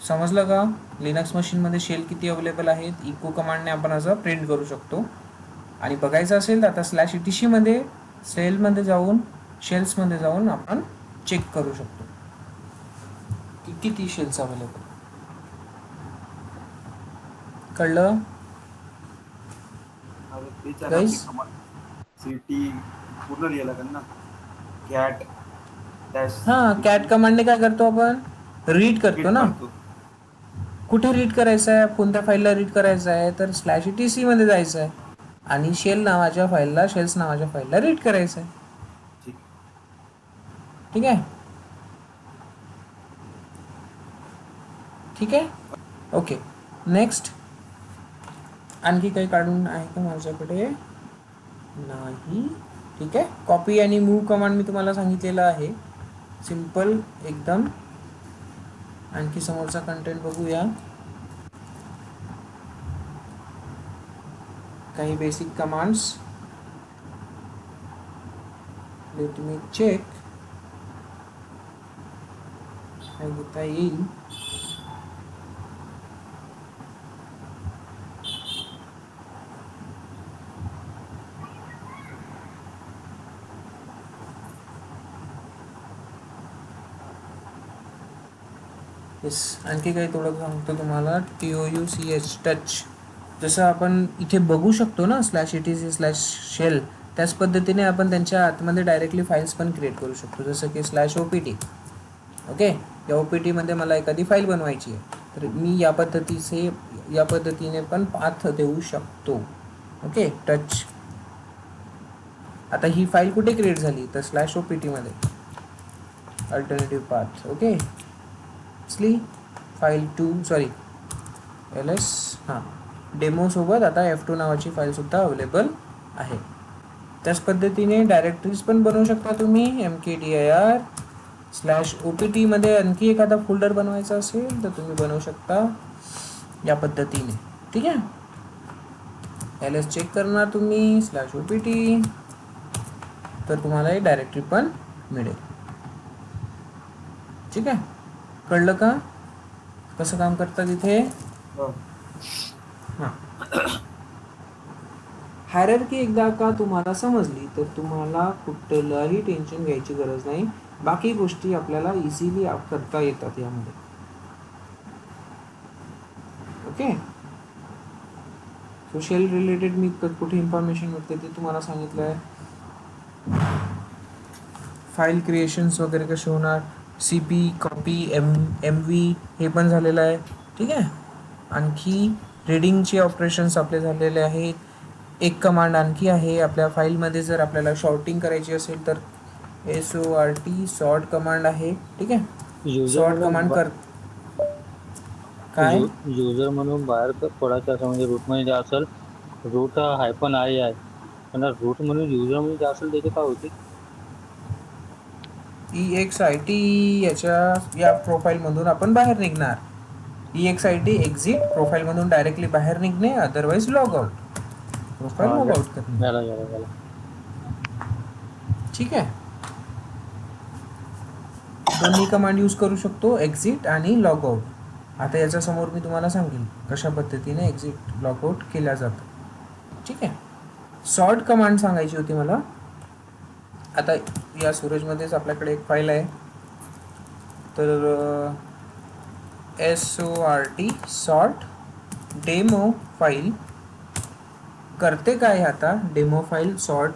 समजलं का? लिनक्स मशीनमध्ये शेल किती अवेलेबल आहेत इको कमांडने आपण असं प्रिंट करू शकतो. आणि बघायचं असेल तर आता /etc मध्ये शेल्समध्ये जाऊन आपण चेक करू शकतो की किती शेल्स अवेलेबल. कळलं गाईस? सिटी पूर्ण लिहायला लागेल ना. कॅट डॅश हां, कॅट कमांडने काय करतो आपण? रीड करतो ना. कुठे रीड करायचं आहे, कोणत्या फाईलला रीड करायचं आहे, तर /etc मध्ये जायचं आहे आणि शेल्स नावाच्या फाईलला रीड करायचं आहे. ठीक आहे, ठीक आहे, ओके. नेक्स्ट, आणखी काही काढून आहे का माझ्याकडे? नाही. ठीक आहे, कॉपी आणि मूव्ह कमांड मी तुम्हाला सांगितलेलं आहे, सिम्पल एकदम. आणखी समोरचा कंटेंट बघूया. काही basic commands. Let me check काय घेता येईल. येस, आणखी काही थोडं सांगतो तुम्हाला. TOUCH टच, जसं आपण इथे बघू शकतो ना /etc/shell, त्याच पद्धतीने आपण त्यांच्या आतमध्ये डायरेक्टली फाईल्स पण क्रिएट करू शकतो. जसं की /opt. ओके, या OPT मध्ये मला एखादी फाईल बनवायची आहे तर मी या पद्धतीने पण पाथ देऊ शकतो. Okay, touch. आता ही फाईल कुठे क्रिएट झाली तर /opt मध्ये, alternative path. Okay, file 2 sorry ls हां डेमो सोबत आता F2 नावाची फाईलसुद्धा अवेलेबल आहे. त्याच पद्धतीने डायरेक्टरीज पण बनवू शकता तुम्ही. mkdir/opt मध्ये आणखी एखादा फोल्डर बनवायचा असेल तर तुम्ही बनवू शकता या पद्धतीने. ठीक आहे, ls चेक करणार तुम्ही /opt तर तुम्हाला एक डायरेक्टरी पण मिळेल. ठीक आहे, कळलं का कसं काम करतात इथे? हां, हायरार्की एकदा का तुम्हाला समजली तर तुम्हाला कुठलंही टेन्शन घ्यायची गरज नाही. बाकी गोष्टी आपल्याला इझिली करता येतात यामध्ये. ओके, सोशल रिलेटेड मी कुठे इन्फॉर्मेशन मिळते ते तुम्हाला सांगितलं आहे. फाईल क्रिएशन्स वगैरे कसे होणार, CP, कॉपी, MV हे पण झालेलं आहे. ठीक आहे, आणखी रीडिंगचे ऑपरेशन्स आपले झालेले आहेत. एक कमांड आणखी आहे आपल्या फाईलमध्ये, जर आपल्याला शॉर्टिंग करायची असेल तर SORT कमांड आहे. ठीक आहे, सॉर्ट कमांड काय युजर म्हणून बाहेर पडायचं असं म्हणजे रूट मध्ये जे असेल रूट हायफन आहे पण रूट म्हणून युजर म्हणून जे असेल त्याचे काय होते? EXIT या प्रोफाईलमधून आपण बाहेर निघणार. EXIT एक्झिट, प्रोफाईलमधून डायरेक्टली बाहेर निघणे, otherwise log out, profile log out करणे. झाला. ठीक आहे, दोन्ही कमांड यूज करू शकतो, एक्झिट आणि लॉग आउट. आता याच्या समोर मी तुम्हाला सांगेल कशा पद्धतीने एक्झिट लॉग आउट केल्या जातं. ठीक आहे, सॉर्ट कमांड सांगायची होती मला. आता या स्टोरेजमध्येच आपल्याकडे एक फाईल आहे, तर SORT सॉर्ट डेमो फाईल करते काय आता. डेमो फाईल सॉर्ट,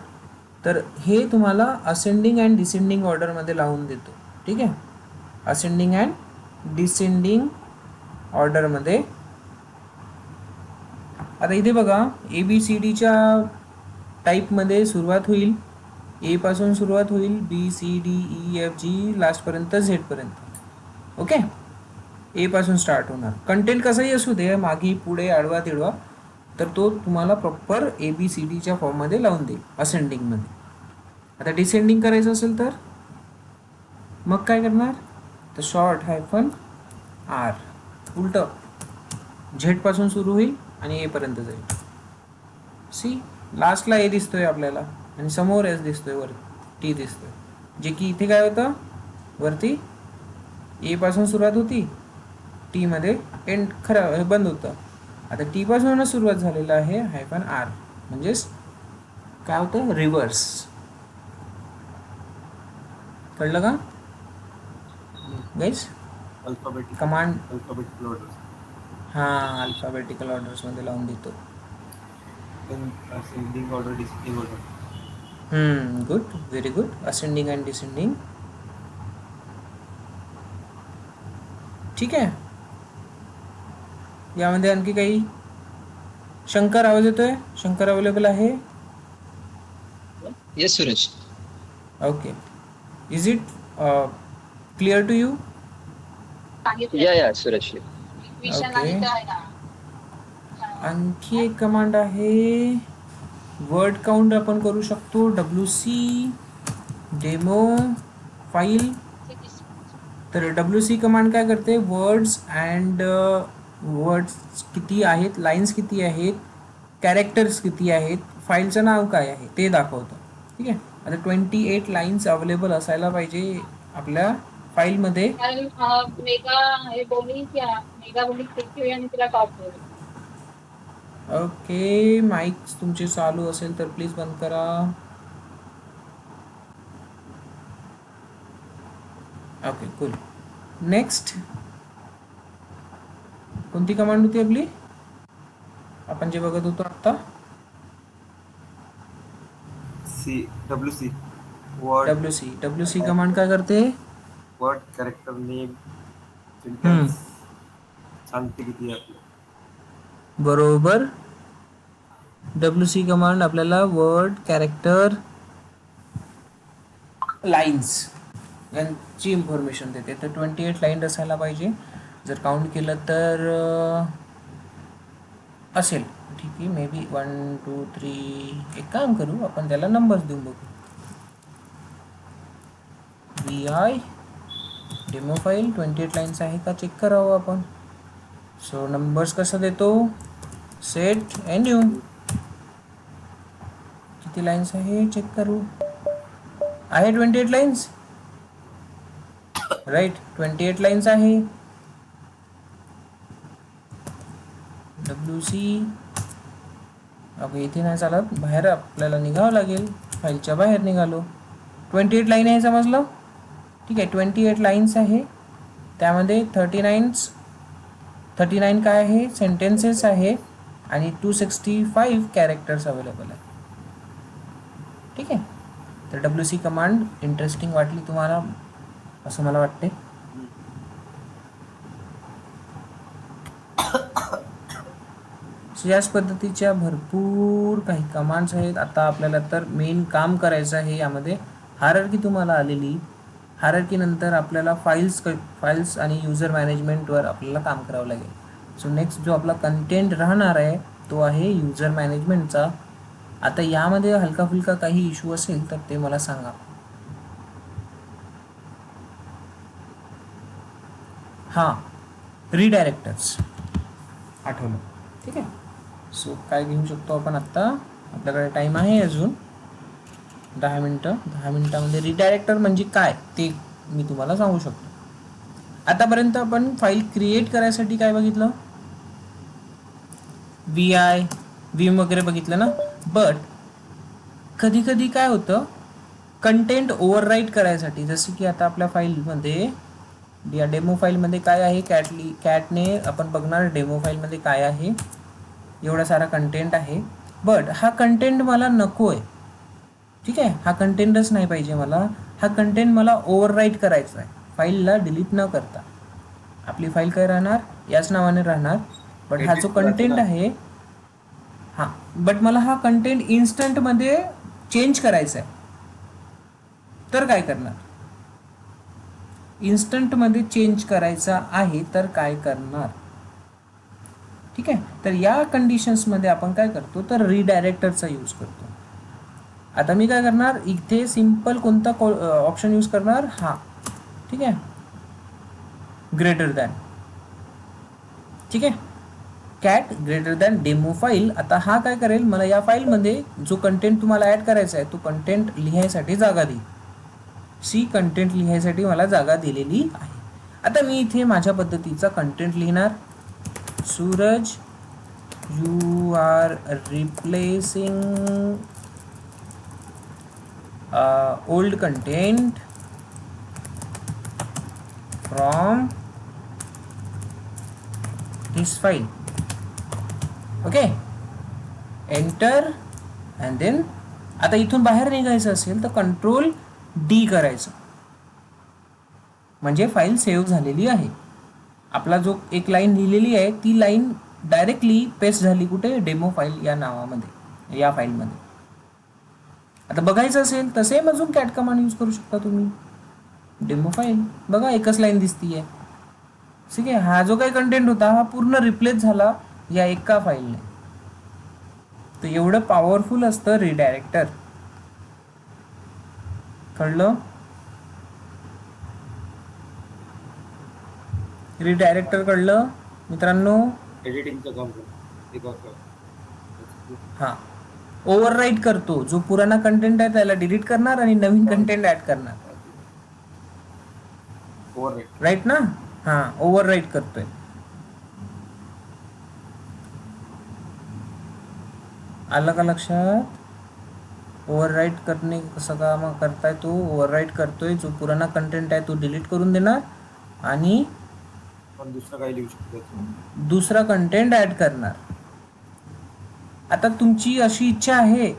तर हे तुम्हाला असेंडिंग अँड डिसेंडिंग ऑर्डरमध्ये लावून देतो. ठीक आहे, असेंडिंग अँड डिसेंडिंग ऑर्डरमध्ये. आता इथे बघा, ABCDच्या टाईपमध्ये सुरुवात होईल, ए पासून सुरुवात होईल, BCDEFG लास्टपर्यंत झेडपर्यंत. ओके, ए पासून स्टार्ट होणार. कंटेंट कसंही असू दे, मागे पुढे आडवा तिडवा, तर तो तुम्हाला प्रॉपर ABCDच्या फॉर्ममध्ये लावून देईल असेंडिंगमध्ये. आता डिसेंडिंग करायचं असेल तर मग काय करणार, तर शॉर्ट हायफन R, उलटं झेडपासून सुरू होईल आणि एपर्यंत जाईल. सी, लास्टला ए दिसतोय आपल्याला आणि समोर एस दिसतोय, वर टी दिसतोय, जे की इथे काय होतं, वरती ए पासून सुरुवात होती, टी मध्ये एंड खरं हे बंद होतं. आता टी पासूनच सुरुवात झालेलं आहे, हायफन R, म्हणजेच काय होतं, रिव्हर्स. कळलं का गाईज? अल्फाबेटिक कमांड ऑर्डर, हां, अल्फाबेटिकल ऑर्डर्समध्ये लावून देतो. Ascending order, descending order. Good, very good. Ascending and descending. ठीक आहे, यामध्ये आणखी काही? शंकर आवाज येतोय? शंकर अवेलेबल आहे? Yes Suresh. Okay, is it clear to you? Yeah Suresh. Okay, आणखी एक कमांड आहे, वर्ड काउंट आपण करू शकतो, WC डेमो फाईल. तर WC कमांड काय करते, वर्ड्स अँड वर्ड्स किती आहेत, लाईन्स किती आहेत, कॅरेक्टर्स किती आहेत, फाईलचं नाव काय आहे ते दाखवतं. ठीक आहे, आता 28 लाईन्स अवेलेबल असायला पाहिजे आपल्या फाईलमध्ये. ओके, माईक तुमचे चालू असेल तर प्लीज बंद करा. Okay, cool. नेक्स्ट कोणती कमांड होती आपली, आपण जे बघत होतो आत्ता? WC word. WC कमांड काय करते, वर्ड, कॅरेक्टर, नेम, सेंटेन्स सांगते किती आहे आपलं. बरोबर. WC कमांड आपल्याला वर्ड, कॅरेक्टर, लाईन्स यांची इन्फॉर्मेशन देते. तर 28 लाईन असायला पाहिजे. जर काउंट केलं तर असेल. ठीक आहे, मे बी 1 2 3. एक काम करू, आपण त्याला नंबर्स देऊन बघू. VI डेमो फाईल 28 लाईन्स आहे का चेक करावं आपण. सो नंबर्स कसं देतो, सेट NU. किती लाईन्स आहे चेक करू. आहे 28 लाईन्स, राईट, 28 लाईन्स आहे. WC. ओके, इथे नाही चालत, बाहेर आपल्याला निघावं लागेल, फाईलच्या बाहेर निघालो. 28 लाईन आहे, समजलं? ठीक आहे, 28 लाईन्स आहे, त्यामध्ये 39 काय आहे, सेंटेन्सेस आहे आणि 265 कॅरेक्टर्स अवेलेबल आहे. ठीक आहे, तर WC कमांड इंटरेस्टिंग वाटली तुम्हाला असं मला वाटते. याच पद्धतीच्या भरपूर काही कमांड्स आहेत. आता आपल्याला तर मेन काम करायचं आहे यामध्ये. हायरार्की तुम्हाला आलेली, हायरार्की नंतर आपल्याला फाईल्स आणि युजर मॅनेजमेंटवर आपल्याला काम करावं लागेल. सो नेक्स्ट जो आपला कंटेंट राहणार आहे तो आहे युजर मॅनेजमेंटचा. आता यामध्ये हलका फुलका काही इश्यू असेल तर ते मला सांगा. हां, रिडायरेक्टर्स आठवलं. ठीक आहे. सो काय घेऊ शकतो आपण आत्ता, आपल्याकडे टाईम आहे अजून 10 मिनटं. 10 मिनटामध्ये रिडायरेक्टर म्हणजे काय ते मी तुम्हाला सांगू शकतो. आतापर्यंत आपण फाईल क्रिएट करायसाठी काय बघितलं, व्हीम वगैरे बघितलं ना. बट कधी कधी काय होतं, कंटेंट ओव्हरराईट करायसाठी, जसं की आता आपल्या फाईलमध्ये या डेमो फाईलमध्ये काय आहे, कॅटने आपण बघणार डेमो फाईलमध्ये काय आहे. एवढा सारा कंटेंट आहे, बट हा कंटेंट मला नको आहे. ठीक आहे, हा कंटेंटच नाही पाहिजे मला. हा कंटेंट मला ओव्हरराईट करायचा आहे, फाईलला डिलीट न करता. आपली फाईल काय राहणार, याच नावाने राहणार. बट हा जो कंटेंट आहे, हां, बट मला हा कंटेंट इन्स्टंटमध्ये चेंज करायचा आहे. तर काय करणार, इन्स्टंटमध्ये चेंज करायचा आहे तर काय करणार. ठीक आहे, तर या कंडिशन्समध्ये आपण काय करतो, तर रिडायरेक्टरचा यूज करतो. आता मी काय करणार, इथे सिंपल कोणता ऑप्शन यूज करणार, हा. ठीक आहे, ग्रेटर दॅन. ठीक आहे, cat greater than demo file. आता हा काय करेल, मला या फाईलमध्ये जो कंटेंट तुम्हाला ॲड करायचा आहे तो कंटेंट लिहायसाठी जागा देईल. कंटेंट लिहायसाठी मला जागा दिलेली आहे. आता मी इथे माझ्या पद्धतीचा कंटेंट लिहिणार. Suraj, you are replacing old content from this file. Okay, enter. And then आता इथून बाहेर निघायचं असेल तर कंट्रोल डी करायचं, म्हणजे फाईल सेव्ह झालेली आहे. आपला जो एक लाईन लिहिलेली आहे ती लाईन डायरेक्टली पेस्ट झाली कुठे, डेमो फाईल या नावामध्ये, या फाईलमध्ये. आता बघायचं असेल तर सेम अजून कॅट कमांड यूज करू शकता तुम्ही. डेमो फाईल बघा, एकच लाईन दिसतीये. ठीक आहे, हा जो काही कंटेंट होता हा पूर्ण रिप्लेस झाला या एका फाईलने. तर एवढं पॉवरफुल असतं रिडायरेक्टर. कळलं, रिडायरेक्टर कळलं मित्रांनो. एडिटिंगचं काम करतो. हां, ओव्हरराईट करतो. जो पुराणा कंटेंट आहे त्याला डिलीट करणार आणि नवीन कंटेंट ऍड करणार. ओव्हरराईट. राईट ना. हां, ओव्हरराईट करतोय. आलं का लक्षात. ओव्हरराईट करणे कसं काम करताय, तो ओव्हरराईट करतोय. जो पुराणा कंटेंट आहे तो डिलीट करून देणार आणि पण दुसरं काही लिहू शकतो, दुसरा कंटेंट ऍड करणार. आता तुमची अशी इच्छा आहे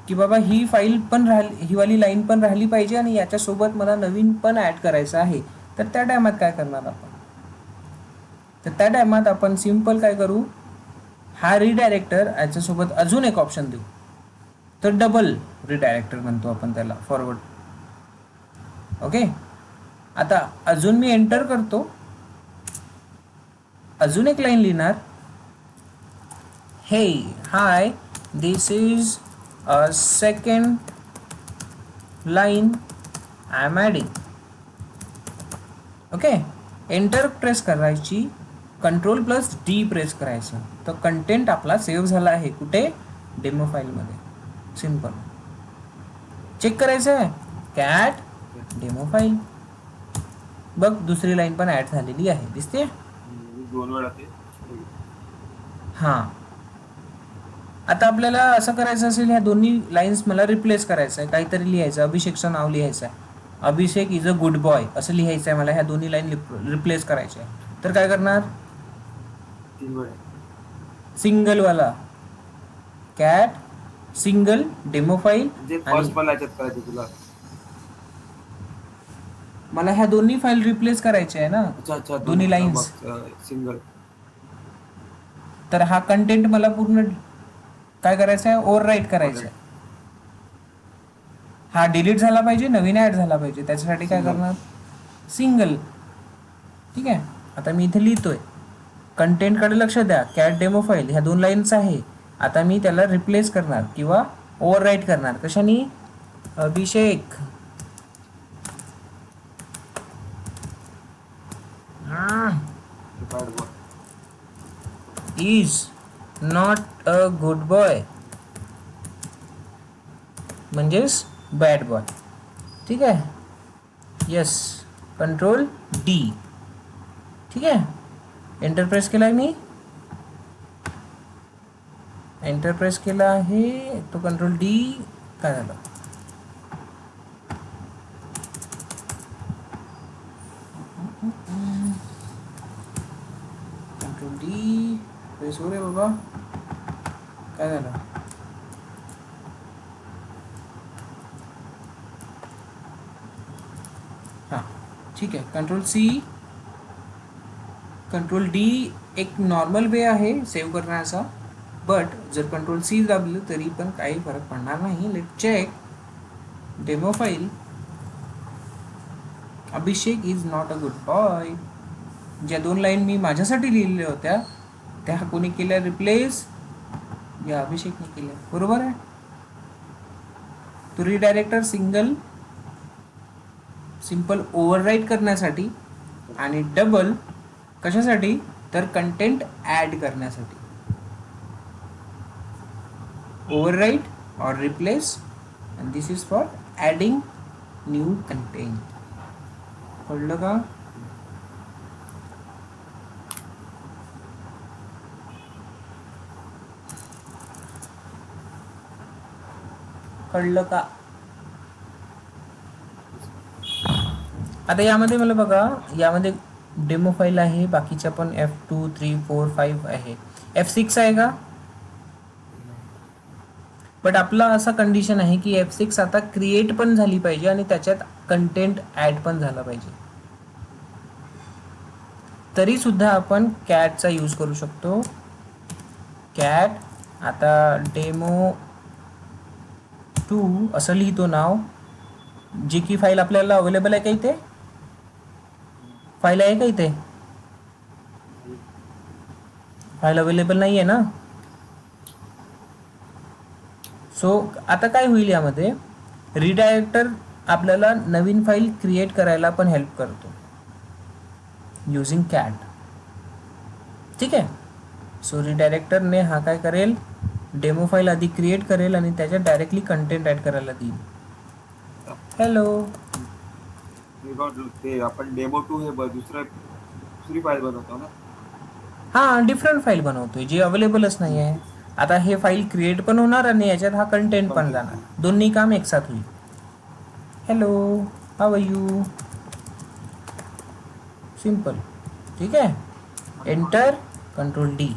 की बाबा ही फाईल पण राहिली, ही वाली लाईन पण राहिली पाहिजे आणि याच्यासोबत मला नवीन पण ऍड करायचं आहे. तर त्या टायमात काय करणार आपण, तर त्या टायमात आपण सिंपल काय करू, हा रिडायरेक्टर याच्यासोबत अजून एक ऑप्शन देऊ. तर डबल रिडायरेक्टर म्हणतो आपण त्याला, फॉरवर्ड. ओके, आता अजून मी एंटर करतो. अजून एक लाईन लिहिणार. हे hi, this is a second line I am adding. Okay, enter press करायची, कंट्रोल प्लस डी प्रेस करायचं. तर कंटेंट आपला सेव्ह झाला आहे कुठे, डेमो फाईलमध्ये. सिंपल चेक करायचं आहे, कॅट डेमो फाईल. बघ, दुसरी लाईन पण ऍड झालेली आहे, दिसते. 2 वेळा ते. हां, आता आपल्याला असं करायचं असेल, ह्या दोन्ही लाईन्स मला रिप्लेस करायचं आहे. काहीतरी लिहायचं, अभिषेकचं नाव लिहायचं आहे. अभिषेक इज अ गुड बॉय असं लिहायचं आहे मला. ह्या दोन्ही लाईन रिप्लेस करायच्या आहे. तर काय करणार, 3 वेळा सिंगलवाला कॅट सिंगल डेमो फाईल. म्हणजे फर्स्ट मला याच्यात करायचं तुला. मला ह्या दोन्ही फाईल रिप्लेस करायच्या आहे ना, अच्छा, दोन्ही लाईन्स. सिंगल. तर हा कंटेंट मला पूर्ण काय करायचं आहे, ओव्हरराईट करायचं आहे. हा डिलीट झाला पाहिजे, नवीन ऍड झाला पाहिजे. त्याच्यासाठी काय करणार, सिंगल. ठीक आहे, आता मी इथे लिहितोय कंटेंटकडे लक्ष द्या. कॅट डेमो फाईल ह्या 2 लाईन्स आहे. आता मी त्याला रिप्लेस करणार किंवा ओव्हरराईट करणार. कशाने? Abhishek bad boy. Is not a good boy, म्हणजेच बॅड बॉय. ठीक आहे. Yes, control D. ठीक आहे. एंटर प्रेस केला आहे मी. एंटर प्रेस केला आहे तो कंट्रोल डी. काय झालं? कंट्रोल डी प्रेस हो रे बाबा. काय झालं? हां ठीक आहे. कंट्रोल सी, कंट्रोल डी एक नॉर्मल वे आहे सेव्ह करण्याचा, बट जर कंट्रोल सी दाबलं तरी पण काही फरक पडणार नाही. Let check demo file. Abhishek is not a good boy. ज्या 2 लाईन मी माझ्यासाठी लिहिलेल्या होत्या त्या कोणी केल्या रिप्लेस? या अभिषेकने केल्या. बरोबर आहे. तो रिडायरेक्टर सिंपल ओव्हरराईट करण्यासाठी आणि डबल कशासाठी? तर कंटेंट ॲड करण्यासाठी. ओव्हरराईट और replace, and this is for adding new content. कळलं का? कळलं का? आता यामध्ये मला बघा, यामध्ये डेमो फाईल आहे, बाकीच्या पण F2, 3, 4, 5 आहे. F6 आहे का? बट आपला असा कंडिशन आहे की F6 आता क्रिएट पण झाली पाहिजे आणि त्याच्यात कंटेंट ॲड पण झाला पाहिजे. तरी सुद्धा आपण कॅटचा यूज करू शकतो. कॅट आता डेमो 2 असं लिहितो नाव. जी की फाईल आपल्याला अवेलेबल आहे का इथे? फाईल आहे का इथे? फाईल अवेलेबल नाही आहे ना. सो आता काय होईल, यामध्ये रिडायरेक्टर आपल्याला नवीन फाईल क्रिएट करायला पण हेल्प करतो युजिंग कॅट. ठीक आहे. सो रिडायरेक्टरने हा काय करेल, डेमो फाईल आधी क्रिएट करेल आणि त्याच्यात डायरेक्टली कंटेंट ॲड करायला देईल. हॅलो. ते आपण डेमो 2 हे दुसरी फाईल बनवतो ना. हां, डिफरंट फाईल बनवतोय जी अवेलेबलच नाही आहे. आता हे फाईल क्रिएट पण होणार आणि याच्यात हा कंटेंट पण जाणार. दोन्ही काम एकसाथ होईल. Hello, how are you. Simple. ठीक आहे. Enter, control D.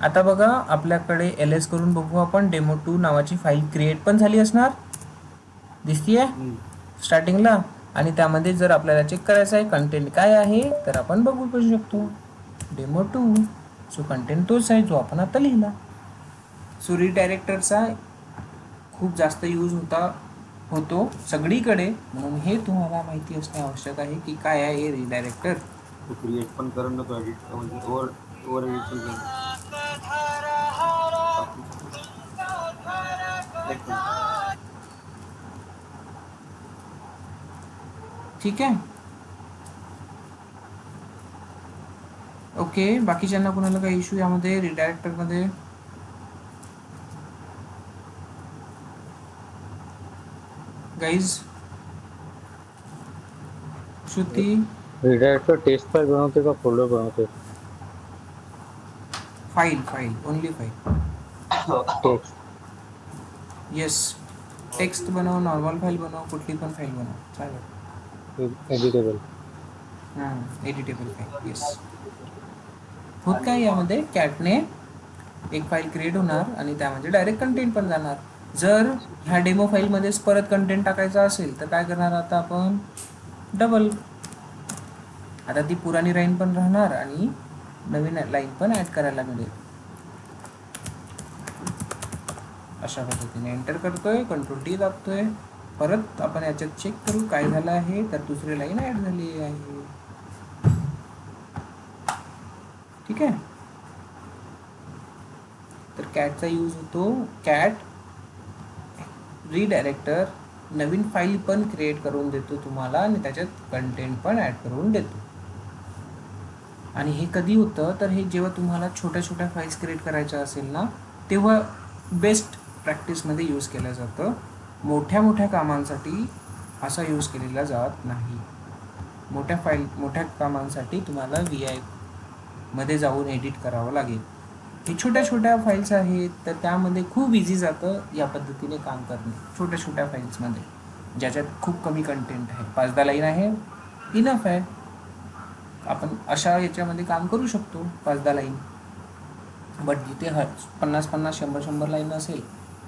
आता बघा, आपल्याकडे LS करून बघू आपण. डेमो 2 नावाची फाईल क्रिएट पण झाली असणार, दिसतीये स्टार्टिंगला. आणि त्यामध्ये जर आपल्याला चेक करायचं आहे कंटेंट काय आहे तर आपण बघू शकतो डेमो 2. सो कंटेंट तोच आहे जो आपण आता लिहिला. सो रिडायरेक्टरचा खूप जास्त यूज होतो सगळीकडे, म्हणून हे तुम्हाला माहिती असणे आवश्यक आहे की काय आहे हे रिडायरेक्टर. तो क्रिएट पण करून नको एडिट, म्हणजे ओव्हर एडिट. ठीक आहे. ओके, बाकीच्यांना कोणाला काही इश्यू यामध्ये रिडायरेक्टरमध्ये? गाईज, श्रुती. रिडायरेक्टर टेस्ट फाईल बनवते का फोल्डर बनवते? File only file. Text. Yes, text बनव, नॉर्मल फाईल बनव, कुठली पण फाईल बनव, चालेल. एडिटेबल. Editable file. येस. होत काय, यामध्ये कॅटने एक फाईल क्रिएट होणार आणि त्यामध्ये डायरेक्ट कंटेंट पण जाणार. जर ह्या डेमो फाईलमध्येच परत कंटेंट टाकायचा असेल तर काय करणार आता आपण? डबल. आता ती पुराणी लाईन पण राहणार आणि नवीन लाईन पण ॲड करायला मिळेल. अशा पद्धतीने एंटर करतोय, कंट्रोल डी दाबतोय. परत आपण याच्यात चेक करू काय झालं आहे, तर दुसरी लाईन ॲड झाली आहे. ठीक आहे. तर कॅटचा यूज होतो. कॅट रिडायरेक्टर नवीन फाईल पण क्रिएट करून देतो तुम्हाला आणि त्याच्यात कंटेंट पण ॲड करून देतो. आणि हे कधी होतं तर हे जेव्हा तुम्हाला छोट्या छोट्या फाईल्स क्रिएट करायच्या असेल ना, तेव्हा बेस्ट प्रॅक्टिसमध्ये यूज केलं जातं. मोठ्या मोठ्या कामांसाठी असा यूज केलेला जात नाही. मोठ्या कामांसाठी तुम्हाला VI मध्ये जाऊन एडिट करावं लागेल. हे छोट्या छोट्या फाईल्स आहेत तर त्यामध्ये खूप इझी जातं या पद्धतीने काम करणे. छोट्या छोट्या फाईल्समध्ये ज्याच्यात खूप कमी कंटेंट आहे, 5-10 लाईन आहे, इनफ आहे. आपण अशा याच्यामध्ये काम करू शकतो 5-10 लाईन. बट जिथे 50-50, 100-100 लाईन असेल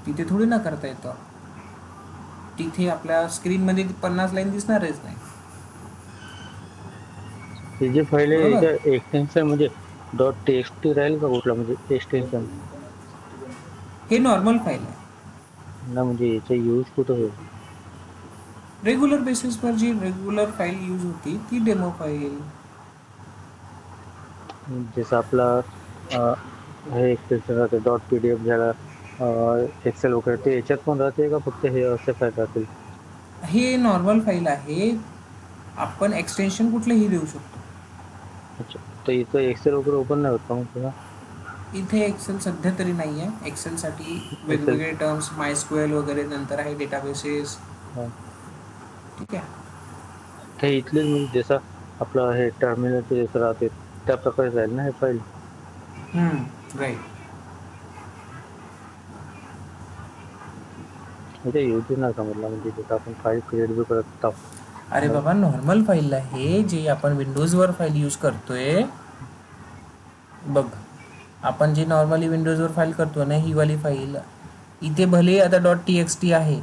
तिथे थोडी ना करता येतं. तिथे आपल्या स्क्रीनमध्ये 50 लाईन दिसणारच नाही. ही जी फाईल आहे बरोबर. याच्या एक्सटेन्शन म्हणजे .txt राहील का कुठला, म्हणजे एक्सटेन्शन हे नॉर्मल फाईल आहे. ना, म्हणजे याचा यूज कुठं होईल? रेग्युलर बेसिसवर जी रेग्युलर फाईल यूज होती ती डेमो फाईल. जसं आपला हे एक्सटेन्शन राहते .pdf झाला, एक्सेल वगैरे, ते याच्यात पण राहते का फक्त हे असे फाईल राहतील? हे नॉर्मल फाईल आहे. आपण एक्सटेन्शन कुठलेही देऊ शकतो. अच्छा, तर इथं एक्सेल वगैरे ओपन नाही होत का मग तुला? इथे एक्सेल सध्या तरी नाही आहे. एक्सेलसाठी एक्सेल वेगवेगळे टर्म्स, MySQL वगैरे, नंतर आहे डेटाबेसेस. ठीक आहे. ते इथलेच म्हणजे जसं आपलं हे टर्मिनलचे जसं राहते त्या प्रकारे जाईल ना हे फाईल? राईट. म्हणजे यूज नाही समजला, म्हणजे जसं आपण फाईल क्रिएट बी करत आहोत. अरे बाबा, नॉर्मल फाईल आहे जे आपण विंडोजवर फाईल यूज करतोय. बघ, आपण जे नॉर्मली विंडोजवर फाईल करतो ना, ही वाली फाईल इथे भले आता .txt आहे,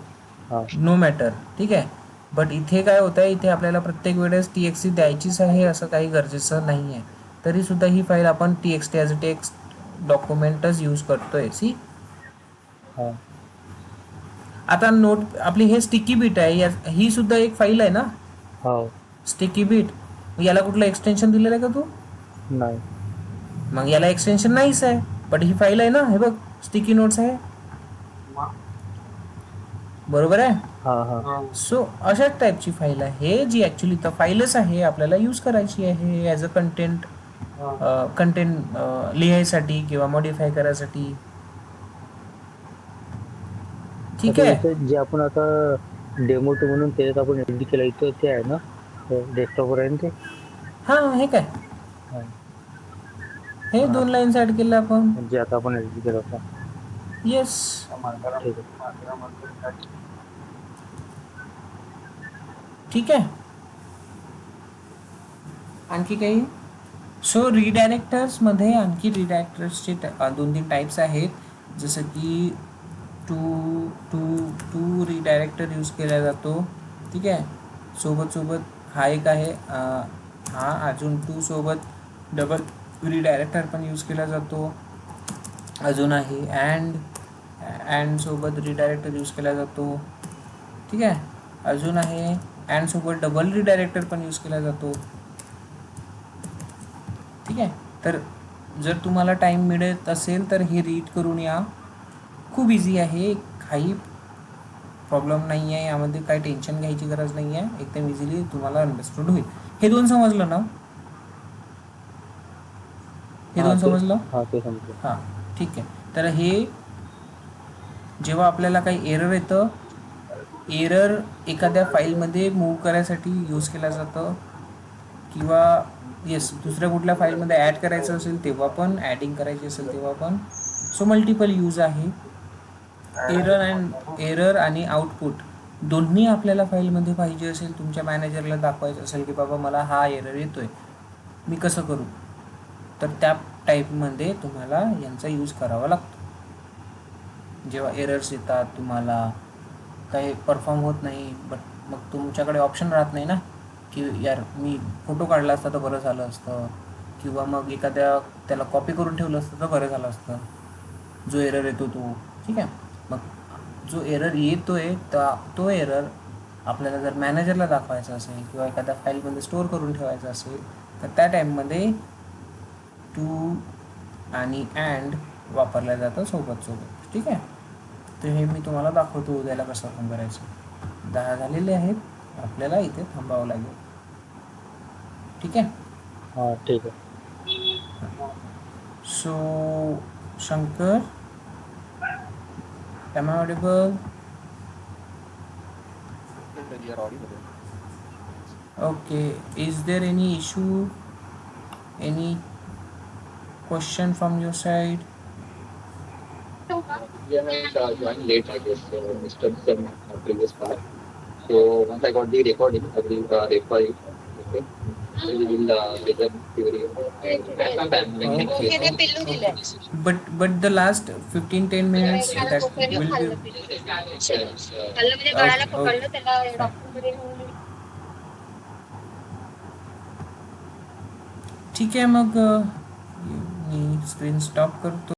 नो मॅटर, ठीक आहे. बट इथे काय होतं आहे, इथे आपल्याला प्रत्येक वेळेस TXT द्यायचीच आहे असं काही गरजेचं नाही आहे. तरीसुद्धा ही फाईल आपण TXT ॲज अ टेक्स्ट डॉक्युमेंटच यूज करतोय. सी, आता नोट आपली हे स्टिकी बीट आहे, ही सुद्धा एक फाईल आहे ना, स्टिकी बीट. याला कुठलं एक्सटेन्शन दिलेलं आहे का तू? नाही. मग याला एक्सटेन्शन नाहीच आहे, बट ही फाईल आहे ना. हे बघ, स्टिकी नोट्स आहे, बरोबर आहे. सो अशाच टाईपची फाईल आहे जी ॲक्च्युली तर फाईलच आहे, आपल्याला यूज करायची आहे ॲज अ कंटेंट लिहायसाठी किंवा मॉडिफाय करायसाठी. ठीक आहे. जे आपण आता डेमो टू म्हणून त्याच्यात आपण एडिट केलं इथं ते आहे ना, डेस्कटॉपवर आहे ना ते? हां, हे काय, हे 2 लाईन्स ॲड केलं आपण. जे आता आपण एडिट केलं होतं. येस, ठीक आहे. आणखी काही? सो रिडायरेक्टर्समध्ये आणखी रिडायरेक्टर्सचे 2-3 टाईप्स आहेत. जसं की टू रिडायरेक्टर यूज केला जातो, ठीक आहे. सोबत हा एक आहे, हा अजून 2 सोबत डबल रिडायरेक्टर पण यूज केला जातो. अजून आहे अँड सोबत रिडायरेक्टर यूज केला जातो, ठीक आहे. अजून आहे अँड सोबत डबल रिडायरेक्टर पण यूज केला जातो, ठीक आहे. तर जर तुम्हाला टाईम मिळत असेल तर हे रीड करून या. खूप इझी आहे, काही प्रॉब्लेम नाही आहे यामध्ये, काही टेन्शन घ्यायची गरज नाही आहे. एकदम इझिली तुम्हाला अंडरस्टूड होईल. हे 2 समजलं ना? हे 2 समजलं? ते समजलं. हां, ठीक आहे. तर हे जेव्हा आपल्याला काही एरर येतं, एरर एखाद्या फाईलमध्ये मूव्ह करायसाठी यूज केला जातं, किंवा दुसऱ्या कुठल्या फाईलमध्ये ॲड करायचं असेल तेव्हा पण, ॲडिंग करायची असेल तेव्हा पण. सो मल्टिपल यूज आहे. एरर आणि आउटपुट दोन्ही आपल्याला फाईलमध्ये पाहिजे असेल, तुमच्या मॅनेजरला दाखवायचं असेल की बाबा मला हा एरर येतोय, मी कसं करू, तर त्या टाईपमध्ये तुम्हाला यांचा यूज करावा लागतो. जेव्हा एरर्स येतात, तुम्हाला काही परफॉर्म होत नाही, बट मग तुमच्याकडे ऑप्शन राहत नाही ना की यार मी फोटो काढला असता तर बरं झालं असतं, किंवा मग एखाद्या त्याला कॉपी करून ठेवलं असतं तर बरं झालं असतं, जो एरर येतो तो, ठीक आहे. मग जो एरर येतोय तो एरर आपल्याला जर मॅनेजरला दाखवायचा असेल किंवा एखाद्या फाईलमध्ये स्टोअर करून ठेवायचा असेल तर त्या टाईममध्ये टू आणि अँड वापरल्या जातं सोबत. ठीक आहे. तर हे मी तुम्हाला दाखवतो उद्याला कसं फोन करायचं. 10 झालेले आहेत, आपल्याला इथे थांबावं लागेल. ठीक आहे. हा ठीक आहे. So Shankar, am I audible? Okay, is there any issue, any question from your side? Yeah, I joined late, I guess. Mr. Some previous part. So once I got the recording, I will refer it. Okay. So we will present theory. At some time, like next week. But the last 15-10 minutes that will be okay. ठीक आहे. मग मी screen stop करतो.